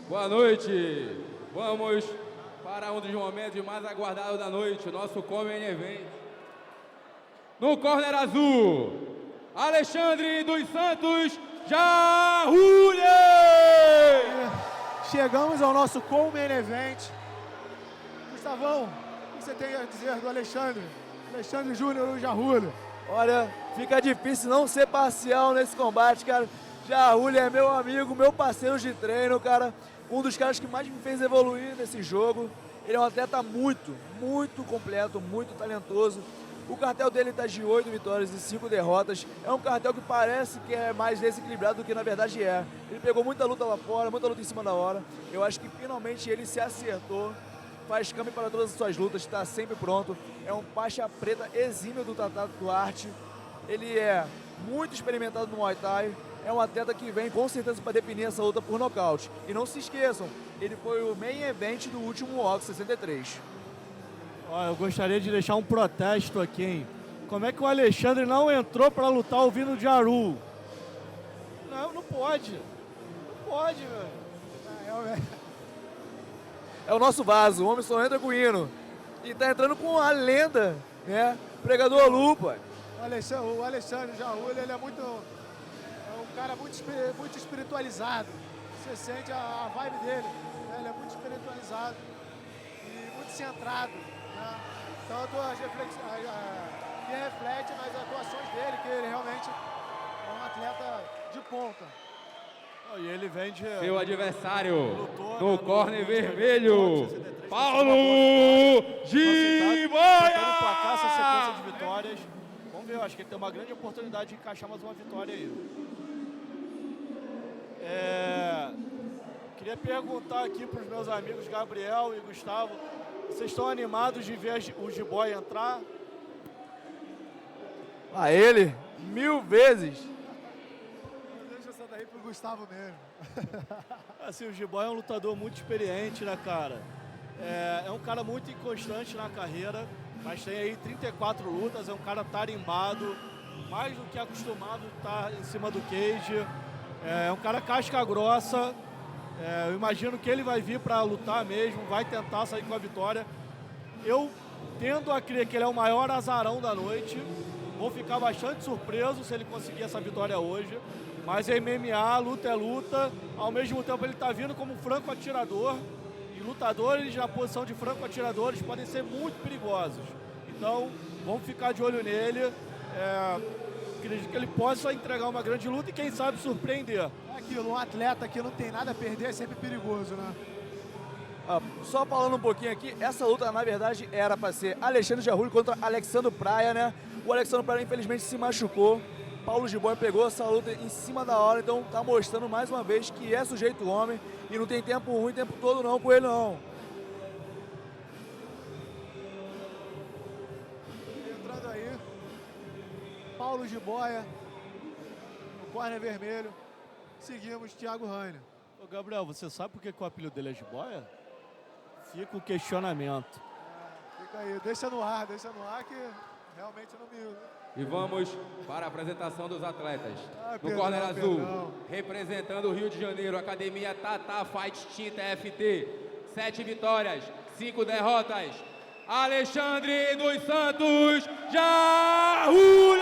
Boa noite. Vamos para um dos momentos mais aguardados da noite, o nosso Main Event. No corner azul, Alexandre dos Santos Jarrulhe! Chegamos ao nosso Main Event. Gustavão, o que você tem a dizer do Alexandre? Alexandre Júnior Jarrulhe. Olha, fica difícil não ser parcial nesse combate, cara. Jarrulhe é meu amigo, meu parceiro de treino, cara. Um dos caras que mais me fez evoluir nesse jogo. Ele é um atleta muito completo, muito talentoso. O cartel dele está de 8 vitórias e 5 derrotas. É um cartel que parece que é mais desequilibrado do que na verdade é. Ele pegou muita luta lá fora, muita luta em cima da hora. Eu acho que finalmente ele se acertou. Faz câmbio para todas as suas lutas, está sempre pronto. É um faixa preta exímio do Tatato Duarte. Ele é muito experimentado no Muay Thai. É um atleta que vem com certeza para definir essa luta por nocaute. E não se esqueçam, ele foi o main event do último OX 63. Ó, eu gostaria de deixar um protesto aqui, hein? Como é que o Alexandre não entrou para lutar ouvindo o Jaru? Não pode. Não pode, velho. É o nosso vaso, o homem só entra com o hino. E tá entrando com a lenda, né? Pregador Lupa. O Alexandre Jaúl, ele é um cara muito espiritualizado. Você sente a vibe dele, né? Ele é muito espiritualizado e muito centrado, né? Tanto as reflexões, que reflete nas atuações dele, que ele realmente é um atleta de ponta. E ele vem de... Seu adversário lutou, no né, corner no vermelho, 63, Paulo tentando Giboia! emplacar essa sequência de vitórias. Vamos ver, eu acho que ele tem uma grande oportunidade de encaixar mais uma vitória aí. Queria perguntar aqui para os meus amigos Gabriel e Gustavo, vocês estão animados de ver o Giboia entrar? A ele, 1000 vezes. Deixa essa daí pro Gustavo mesmo. Assim, o Giboia é um lutador muito experiente, né, cara? É um cara muito inconstante na carreira, mas tem aí 34 lutas, é um cara tarimbado, mais do que acostumado a estar em cima do cage. É um cara casca grossa. Eu imagino que ele vai vir para lutar mesmo, vai tentar sair com a vitória. Eu tendo a crer que ele é o maior azarão da noite. Vou ficar bastante surpreso se ele conseguir essa vitória hoje. Mas é MMA, luta é luta. Ao mesmo tempo ele está vindo como franco atirador. E lutadores na posição de franco atiradores podem ser muito perigosos. Então, vamos ficar de olho nele. Acredito que ele possa entregar uma grande luta e quem sabe surpreender. É aquilo, um atleta que não tem nada a perder é sempre perigoso, né? Só falando um pouquinho aqui, essa luta na verdade era para ser Alexandre Jaúl contra Alexandre Praia, né? O Alexandre Praia infelizmente se machucou. Paulo Giboia pegou essa luta em cima da hora, então tá mostrando mais uma vez que é sujeito homem e não tem tempo ruim o tempo todo não com ele não. Entrando aí, Paulo Giboia, no corner vermelho, seguimos Thiago Rainer. Ô Gabriel, você sabe por que o apelido dele é Giboia? Fica o questionamento. Fica aí, deixa no ar que realmente não me... E vamos para a apresentação dos atletas. No perdão, corner azul, perdão. representando o Rio de Janeiro, Academia Tata Fight Tinta FT. 7 vitórias, 5 derrotas. Alexandre dos Santos Jaúl!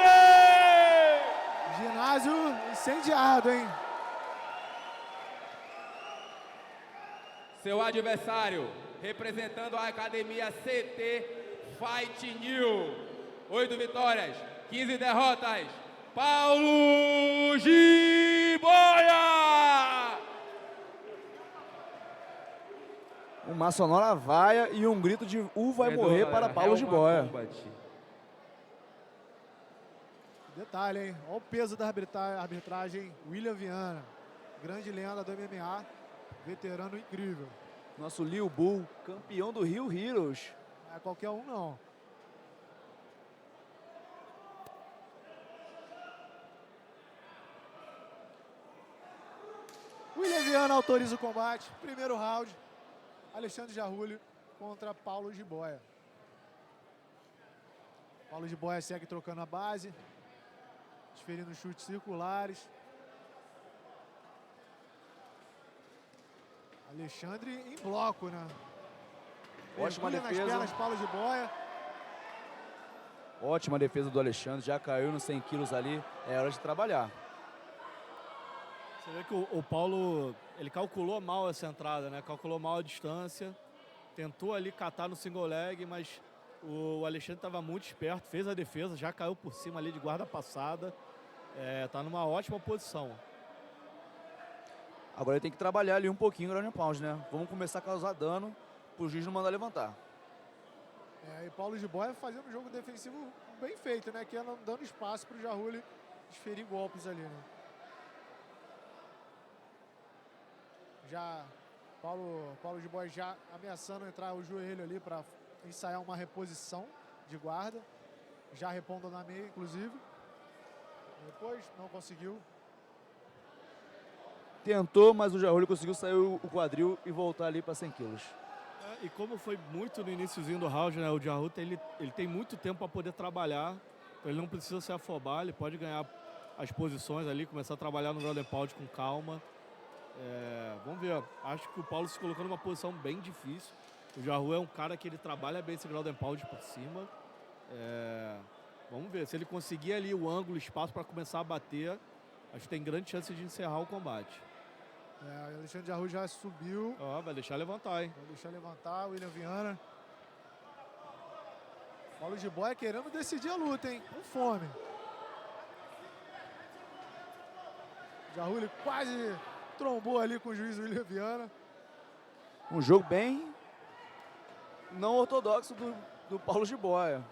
Ginásio incendiado, hein? Seu adversário, representando a Academia CT Fight New. 8 vitórias, 15 derrotas. Paulo Giboia! Uma sonora vaia e um grito de vai morrer para Paulo Giboia. Detalhe, hein? Olha o peso da arbitragem. William Viana, grande lenda do MMA, veterano incrível. Nosso Liu Bull, campeão do Rio Heroes. Não é qualquer um, não. William Viana autoriza o combate. Primeiro round. Alexandre Jaúl contra Paulo Giboia. Paulo Giboia segue trocando a base. Desferindo chutes circulares. Alexandre em bloco, né? Ótima Mergulha defesa. nas pernas, Paulo Giboia. Ótima defesa do Alexandre, já caiu nos 100 quilos ali, é hora de trabalhar. Você vê que o Paulo, ele calculou mal essa entrada, né? Calculou mal a distância, tentou ali catar no single leg, mas o Alexandre estava muito esperto, fez a defesa, já caiu por cima ali de guarda passada, tá numa ótima posição. Agora ele tem que trabalhar ali um pouquinho o ground and pound, né? Vamos começar a causar dano, pro juiz não mandar levantar. E Paulo Jiboia fazendo um jogo defensivo bem feito, né? Que é dando espaço para o Jarulli desferir golpes ali, né? Já Paulo Jiboia já ameaçando entrar o joelho ali para ensaiar uma reposição de guarda. Já repondo na meia, inclusive. Depois não conseguiu. Tentou, mas o Jarulli conseguiu sair o quadril e voltar ali para 100 quilos. E como foi muito no iniciozinho do round, né, o Jarruta ele tem muito tempo para poder trabalhar, então ele não precisa se afobar, ele pode ganhar as posições ali, começar a trabalhar no ground and pound com calma. Vamos ver, acho que o Paulo se colocou numa posição bem difícil. O Jarru é um cara que ele trabalha bem esse ground and pound por cima. Vamos ver, se ele conseguir ali o ângulo, o espaço para começar a bater, acho que tem grande chance de encerrar o combate. O Alexandre Jarru já subiu. Vai deixar levantar, hein? Vai deixar levantar o William Viana. Paulo Jiboia querendo decidir a luta, hein? Com fome. Jarulli quase trombou ali com o juiz William Viana. Um jogo bem não ortodoxo do Paulo Jiboia.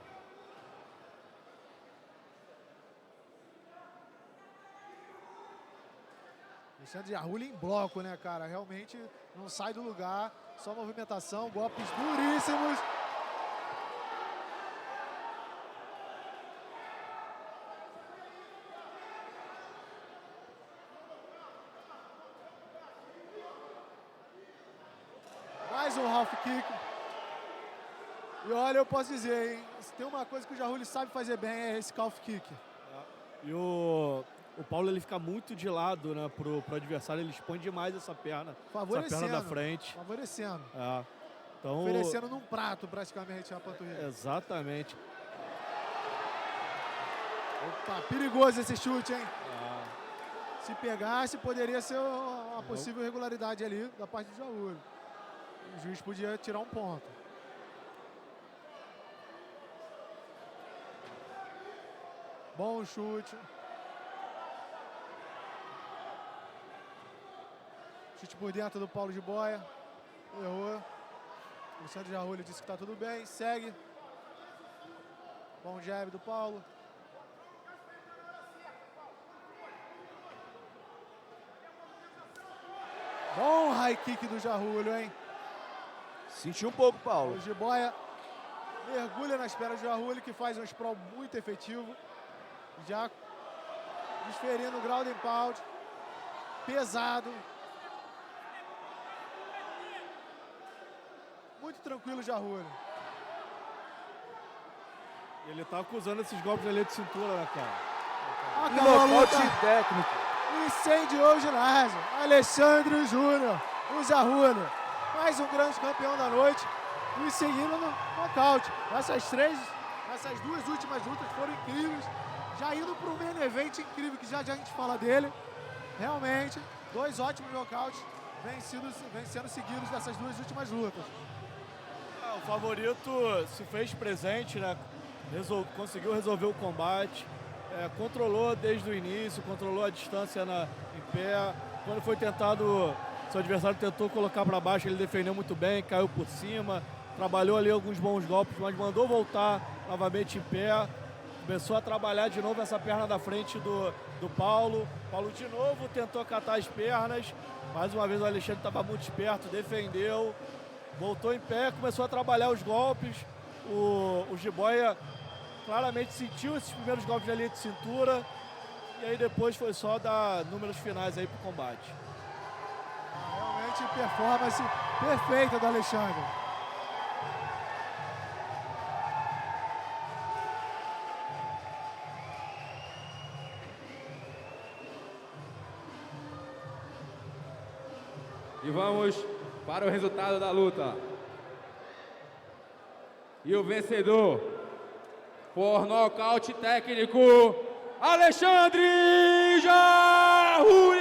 Alexandre Jarulli em bloco, né, cara? Realmente não sai do lugar. Só movimentação, golpes duríssimos. Mais um half kick. E olha, eu posso dizer, hein? Se tem uma coisa que o Jarulli sabe fazer bem é esse calf kick. E o Paulo ele fica muito de lado, né, pro adversário, ele expõe demais essa perna da frente. Favorecendo. Então, oferecendo num prato praticamente a panturrilha. Exatamente. Opa, perigoso esse chute, hein? Se pegasse, poderia ser uma possível irregularidade ali da parte do Jarulli. O juiz podia tirar um ponto. Bom chute. Chute por dentro do Paulo Jiboia. Errou. O Alexandre Jarulli disse que está tudo bem. Segue. Bom jab do Paulo. Bom high kick do Jarulli, hein? Sentiu um pouco, Paulo. O Jiboia mergulha nas pernas do Jarulli, que faz um sprawl muito efetivo. Já desferindo o ground and pound. Pesado. Muito tranquilo o Jarulli. Ele tá acusando esses golpes ali de cintura, né, cara? Acabou a luta. Técnico. Incendiou o ginásio. Alexandre Júnior, o Jarulli. Mais um grande campeão da noite. E seguindo no nocaute. Essas duas últimas lutas foram incríveis. Já indo para o main event incrível, que já a gente fala dele. Realmente, dois ótimos nocautes vêm sendo seguidos dessas duas últimas lutas. O favorito se fez presente, né? Conseguiu resolver o combate. Controlou desde o início, controlou a distância em pé. Quando foi tentado, seu adversário tentou colocar para baixo, ele defendeu muito bem, caiu por cima, trabalhou ali alguns bons golpes, mas mandou voltar novamente em pé. Começou a trabalhar de novo essa perna da frente do Paulo. Paulo de novo tentou catar as pernas. Mais uma vez o Alexandre estava muito esperto, defendeu. Voltou em pé, começou a trabalhar os golpes. O Jiboia claramente sentiu esses primeiros golpes ali de cintura. E aí depois foi só dar números finais aí pro combate. Realmente performance perfeita do Alexandre. E vamos para o resultado da luta. E o vencedor, por nocaute técnico, Alexandre Jarulli!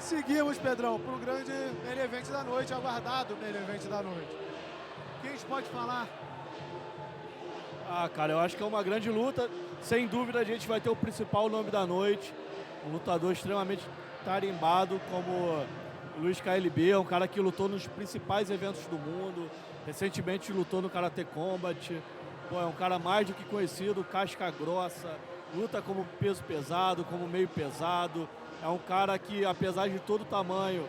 Seguimos, Pedrão, para o grande main event da noite, aguardado main event da noite. Quem a gente pode falar? Ah, cara, eu acho que é uma grande luta. Sem dúvida a gente vai ter o principal nome da noite. Um lutador extremamente tarimbado como Luiz KLB, um cara que lutou nos principais eventos do mundo. Recentemente lutou no Karate Combat. Pô, é um cara mais do que conhecido, casca grossa, luta como peso pesado, como meio pesado. É um cara que, apesar de todo o tamanho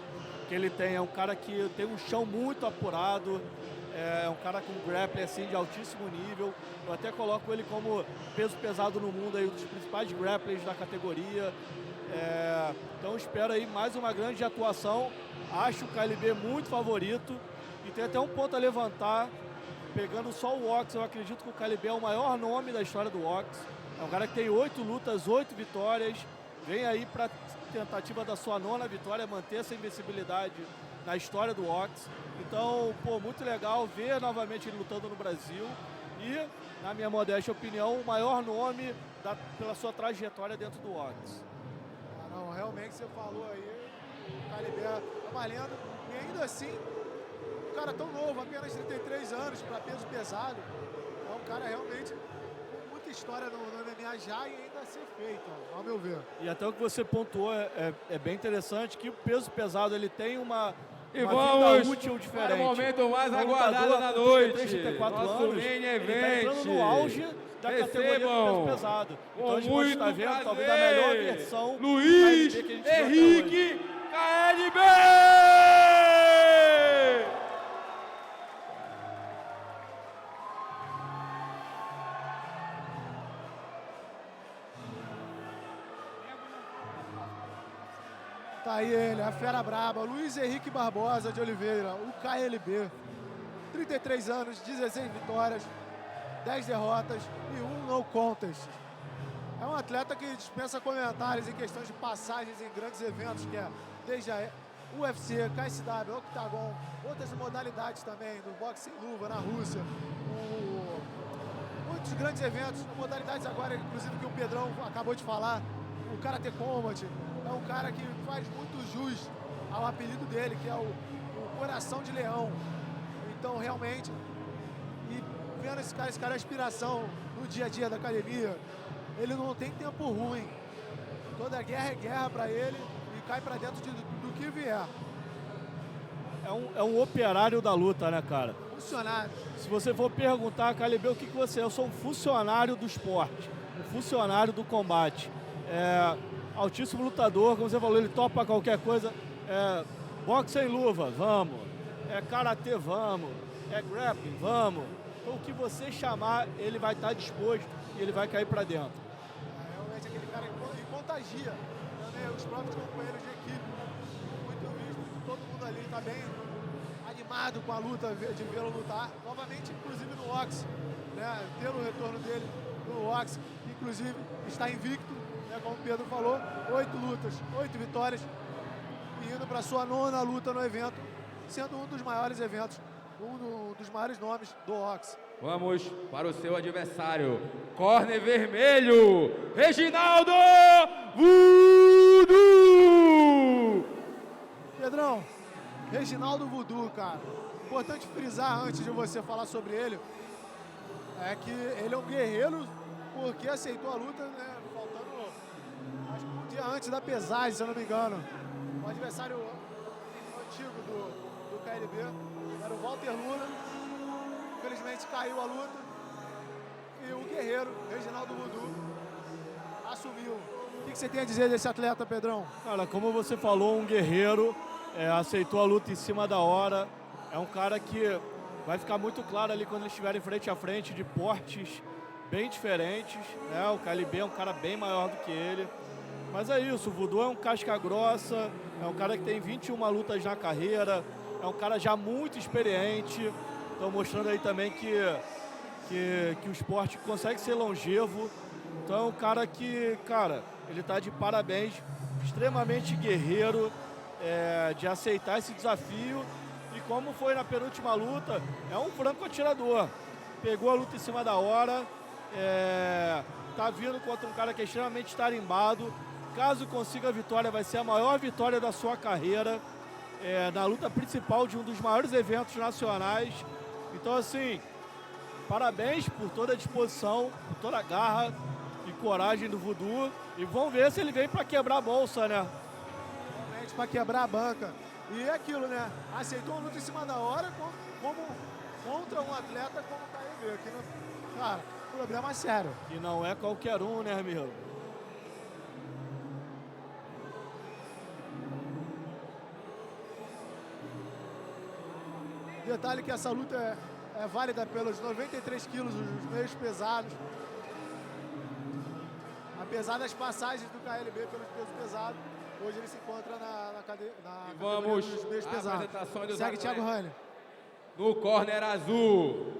que ele tem, é um cara que tem um chão muito apurado. É um cara com grappling assim, de altíssimo nível. Eu até coloco ele como peso pesado no mundo, aí, um dos principais grapplers da categoria. Então espero aí mais uma grande atuação. Acho o KLB muito favorito. E tem até um ponto a levantar. Pegando só o Ox, eu acredito que o KLB é o maior nome da história do Ox. É um cara que tem 8 lutas, 8 vitórias. Vem aí para tentativa da sua 9ª vitória, manter essa invencibilidade na história do Ox. Então, pô, muito legal ver novamente ele lutando no Brasil. E, na minha modesta opinião, o maior nome pela sua trajetória dentro do Ox. Ah, não, realmente você falou aí, o KLB tá valendo. E ainda assim, um cara tão novo, apenas 33 anos, para peso pesado. É um cara realmente com muita história no MMA já e ainda a ser feito, ao meu ver. E até o que você pontuou é bem interessante, que o peso pesado ele tem uma vamos vida útil diferente. para o momento mais Um aguardado lutador da com noite. 33, 34 Nosso anos, main ele event. está entrando no auge da categoria do peso pesado. Então a gente pode estar vendo talvez a melhor versão Luiz do KLB que a gente viu até hoje. Henrique KLB! Tá aí ele, a fera braba, Luiz Henrique Barbosa de Oliveira, o KLB. 33 anos, 16 vitórias, 10 derrotas e 1 no contest. É um atleta que dispensa comentários em questões de passagens em grandes eventos, que é desde a UFC, KSW, Octagon, outras modalidades também, do boxe sem luva na Rússia, muitos grandes eventos, modalidades agora, inclusive que o Pedrão acabou de falar, o Karate Combat. É um cara que faz muito jus ao apelido dele, que é o Coração de Leão. Então, realmente, e vendo esse cara é inspiração no dia a dia da academia, ele não tem tempo ruim. Toda guerra é guerra para ele e cai para dentro do que vier. É um operário da luta, né, cara? Funcionário. Se você for perguntar, KLB, o que você é? Eu sou um funcionário do esporte, um funcionário do combate. Altíssimo lutador, como você falou, ele topa qualquer coisa. Boxe sem luva, vamos. Karatê, vamos. Grappling, vamos. Então o que você chamar, ele vai estar disposto e ele vai cair para dentro. Realmente aquele cara que contagia também os próprios companheiros de equipe. Muito visto, todo mundo ali está bem animado com a luta, de vê-lo lutar. Novamente, inclusive no Ox, né? Ter o retorno dele no Ox, que inclusive está invicto. Como o Pedro falou, 8 lutas, 8 vitórias, e indo para sua 9ª luta no evento, sendo um dos maiores eventos, um dos maiores nomes do Ox. Vamos para o seu adversário, corner vermelho, Reginaldo Voodoo! Pedrão, Reginaldo Voodoo, cara, importante frisar antes de você falar sobre ele, é que ele é um guerreiro porque aceitou a luta, né? Acho que um dia antes da pesagem, se eu não me engano. O adversário antigo do KLB era o Walter Luna. Infelizmente caiu a luta. E o guerreiro, Reginaldo Voodoo, assumiu. O que você tem a dizer desse atleta, Pedrão? Cara, como você falou, um guerreiro, aceitou a luta em cima da hora. É um cara que vai ficar muito claro ali quando eles estiverem frente a frente, de portes bem diferentes, né? O KLB é um cara bem maior do que ele. Mas é isso, o Voodoo é um casca grossa, é um cara que tem 21 lutas na carreira, é um cara já muito experiente. Então mostrando aí também que o esporte consegue ser longevo. Então é um cara que, cara, ele tá de parabéns, extremamente guerreiro, de aceitar esse desafio. E como foi na penúltima luta, é um franco atirador. Pegou a luta em cima da hora, tá vindo contra um cara que é extremamente tarimbado. Caso consiga a vitória, vai ser a maior vitória da sua carreira, na luta principal de um dos maiores eventos nacionais. Então, assim, parabéns por toda a disposição, por toda a garra e coragem do Voodoo. E vamos ver se ele vem para quebrar a bolsa, né? Realmente para quebrar a banca. E é aquilo, né? Aceitou uma luta em cima da hora como contra um atleta como o KLB. Aqui no... Cara, problema sério. E não é qualquer um, né, amigo? Detalhe que essa luta é válida pelos 93 quilos, os meios pesados. Apesar das passagens do KLB pelos pesos pesados, hoje ele se encontra na categoria dos meios pesados. Segue Thiago Rani. No corner azul,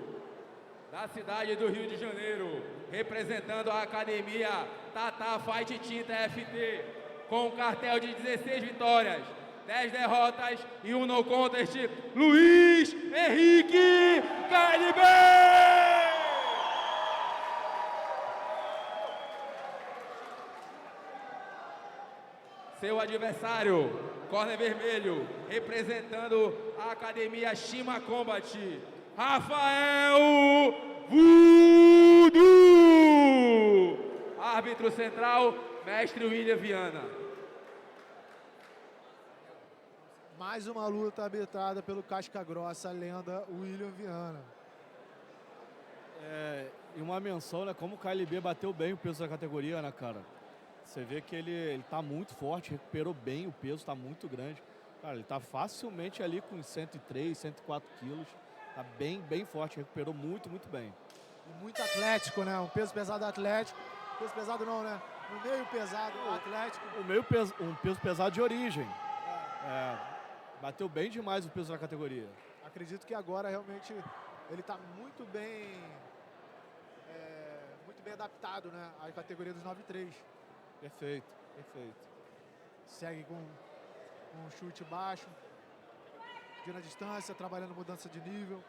da cidade do Rio de Janeiro, representando a academia Tata Fight Team TFT, com um cartel de 16 vitórias, 10 derrotas e um no contest, Luiz Henrique KLB! Seu adversário, corner vermelho, representando a academia Shima Combat, Rafael Voodoo! Árbitro central, mestre William Viana. Mais uma luta arbitrada pelo Casca Grossa, a lenda William Viana. E uma menção, né? Como o KLB bateu bem o peso da categoria, né, cara? Você vê que ele tá muito forte, recuperou bem o peso, tá muito grande. Cara, ele tá facilmente ali com 103, 104 quilos. Tá bem forte, recuperou muito bem. E muito atlético, né? Um peso pesado atlético. Peso pesado não, né? Um meio pesado atlético. Um peso pesado de origem. Bateu bem demais o peso da categoria. Acredito que agora realmente ele tá muito bem adaptado, né? À categoria dos 9-3. Perfeito. Segue com um chute baixo, de na distância, trabalhando mudança de nível.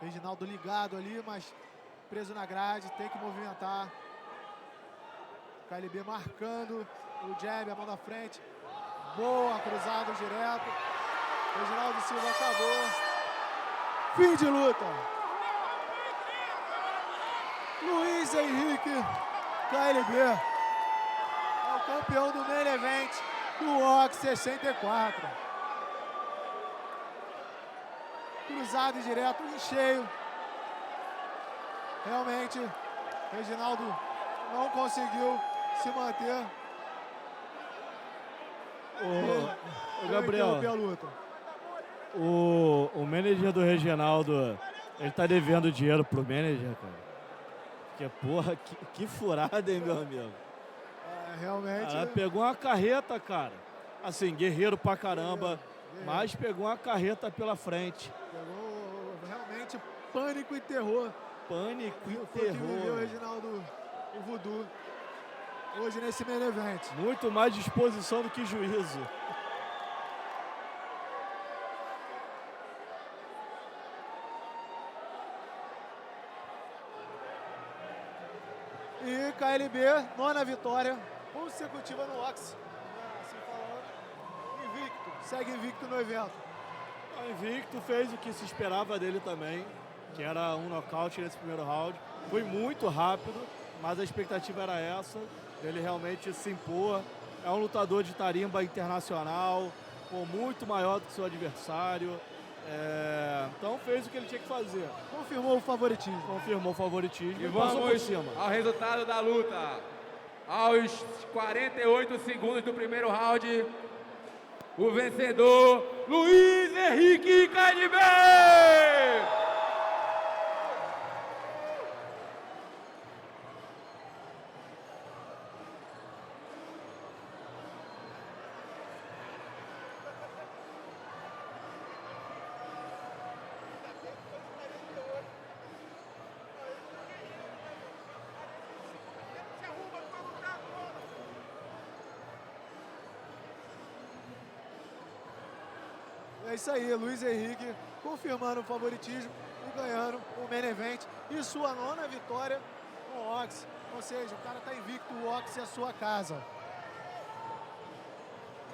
Reginaldo ligado ali, mas preso na grade, tem que movimentar. KLB marcando o jab, a mão na frente. Boa, cruzado direto. Reginaldo Silva acabou. Fim de luta. Luiz Henrique KLB é o campeão do Main Event do OX 64. Cruzado e direto em cheio. Realmente, Reginaldo não conseguiu se manter. Ô Gabriel, a luta. o manager do Reginaldo, ele tá devendo dinheiro pro manager, cara. Porque, porra, que furada, hein, meu amigo? Realmente. Ela pegou uma carreta, cara. Assim, guerreiro pra caramba, mas pegou uma carreta pela frente. Pegou realmente pânico e terror. Pânico e Foi o que viveu o terror. Reginaldo e o Voodoo hoje nesse Main Event. Muito mais disposição do que juízo. E KLB, 9ª vitória consecutiva no OX. Assim falando, invicto, segue invicto no evento. O Invicto fez o que se esperava dele também, que era um nocaute nesse primeiro round. Foi muito rápido, mas a expectativa era essa, ele realmente se impor. É um lutador de tarimba internacional, muito maior do que seu adversário. Então fez o que ele tinha que fazer. Confirmou o favoritismo. Confirmou o favoritismo E passou por vamos cima. ao resultado da luta. Aos 48 segundos do primeiro round, o vencedor, Luiz Henrique KLB! É isso aí, Luiz Henrique confirmando o favoritismo e ganhando o Main Event e sua 9ª vitória no OX. Ou seja, o cara tá invicto, o Ox é a sua casa.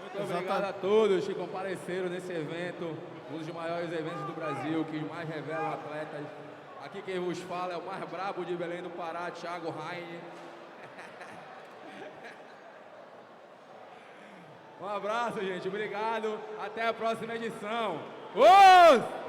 Muito obrigado a todos que compareceram nesse evento, um dos maiores eventos do Brasil, que mais revelam atletas. Aqui quem vos fala é o mais brabo de Belém do Pará, Thiago Raine. Um abraço, gente. Obrigado. Até a próxima edição. Os!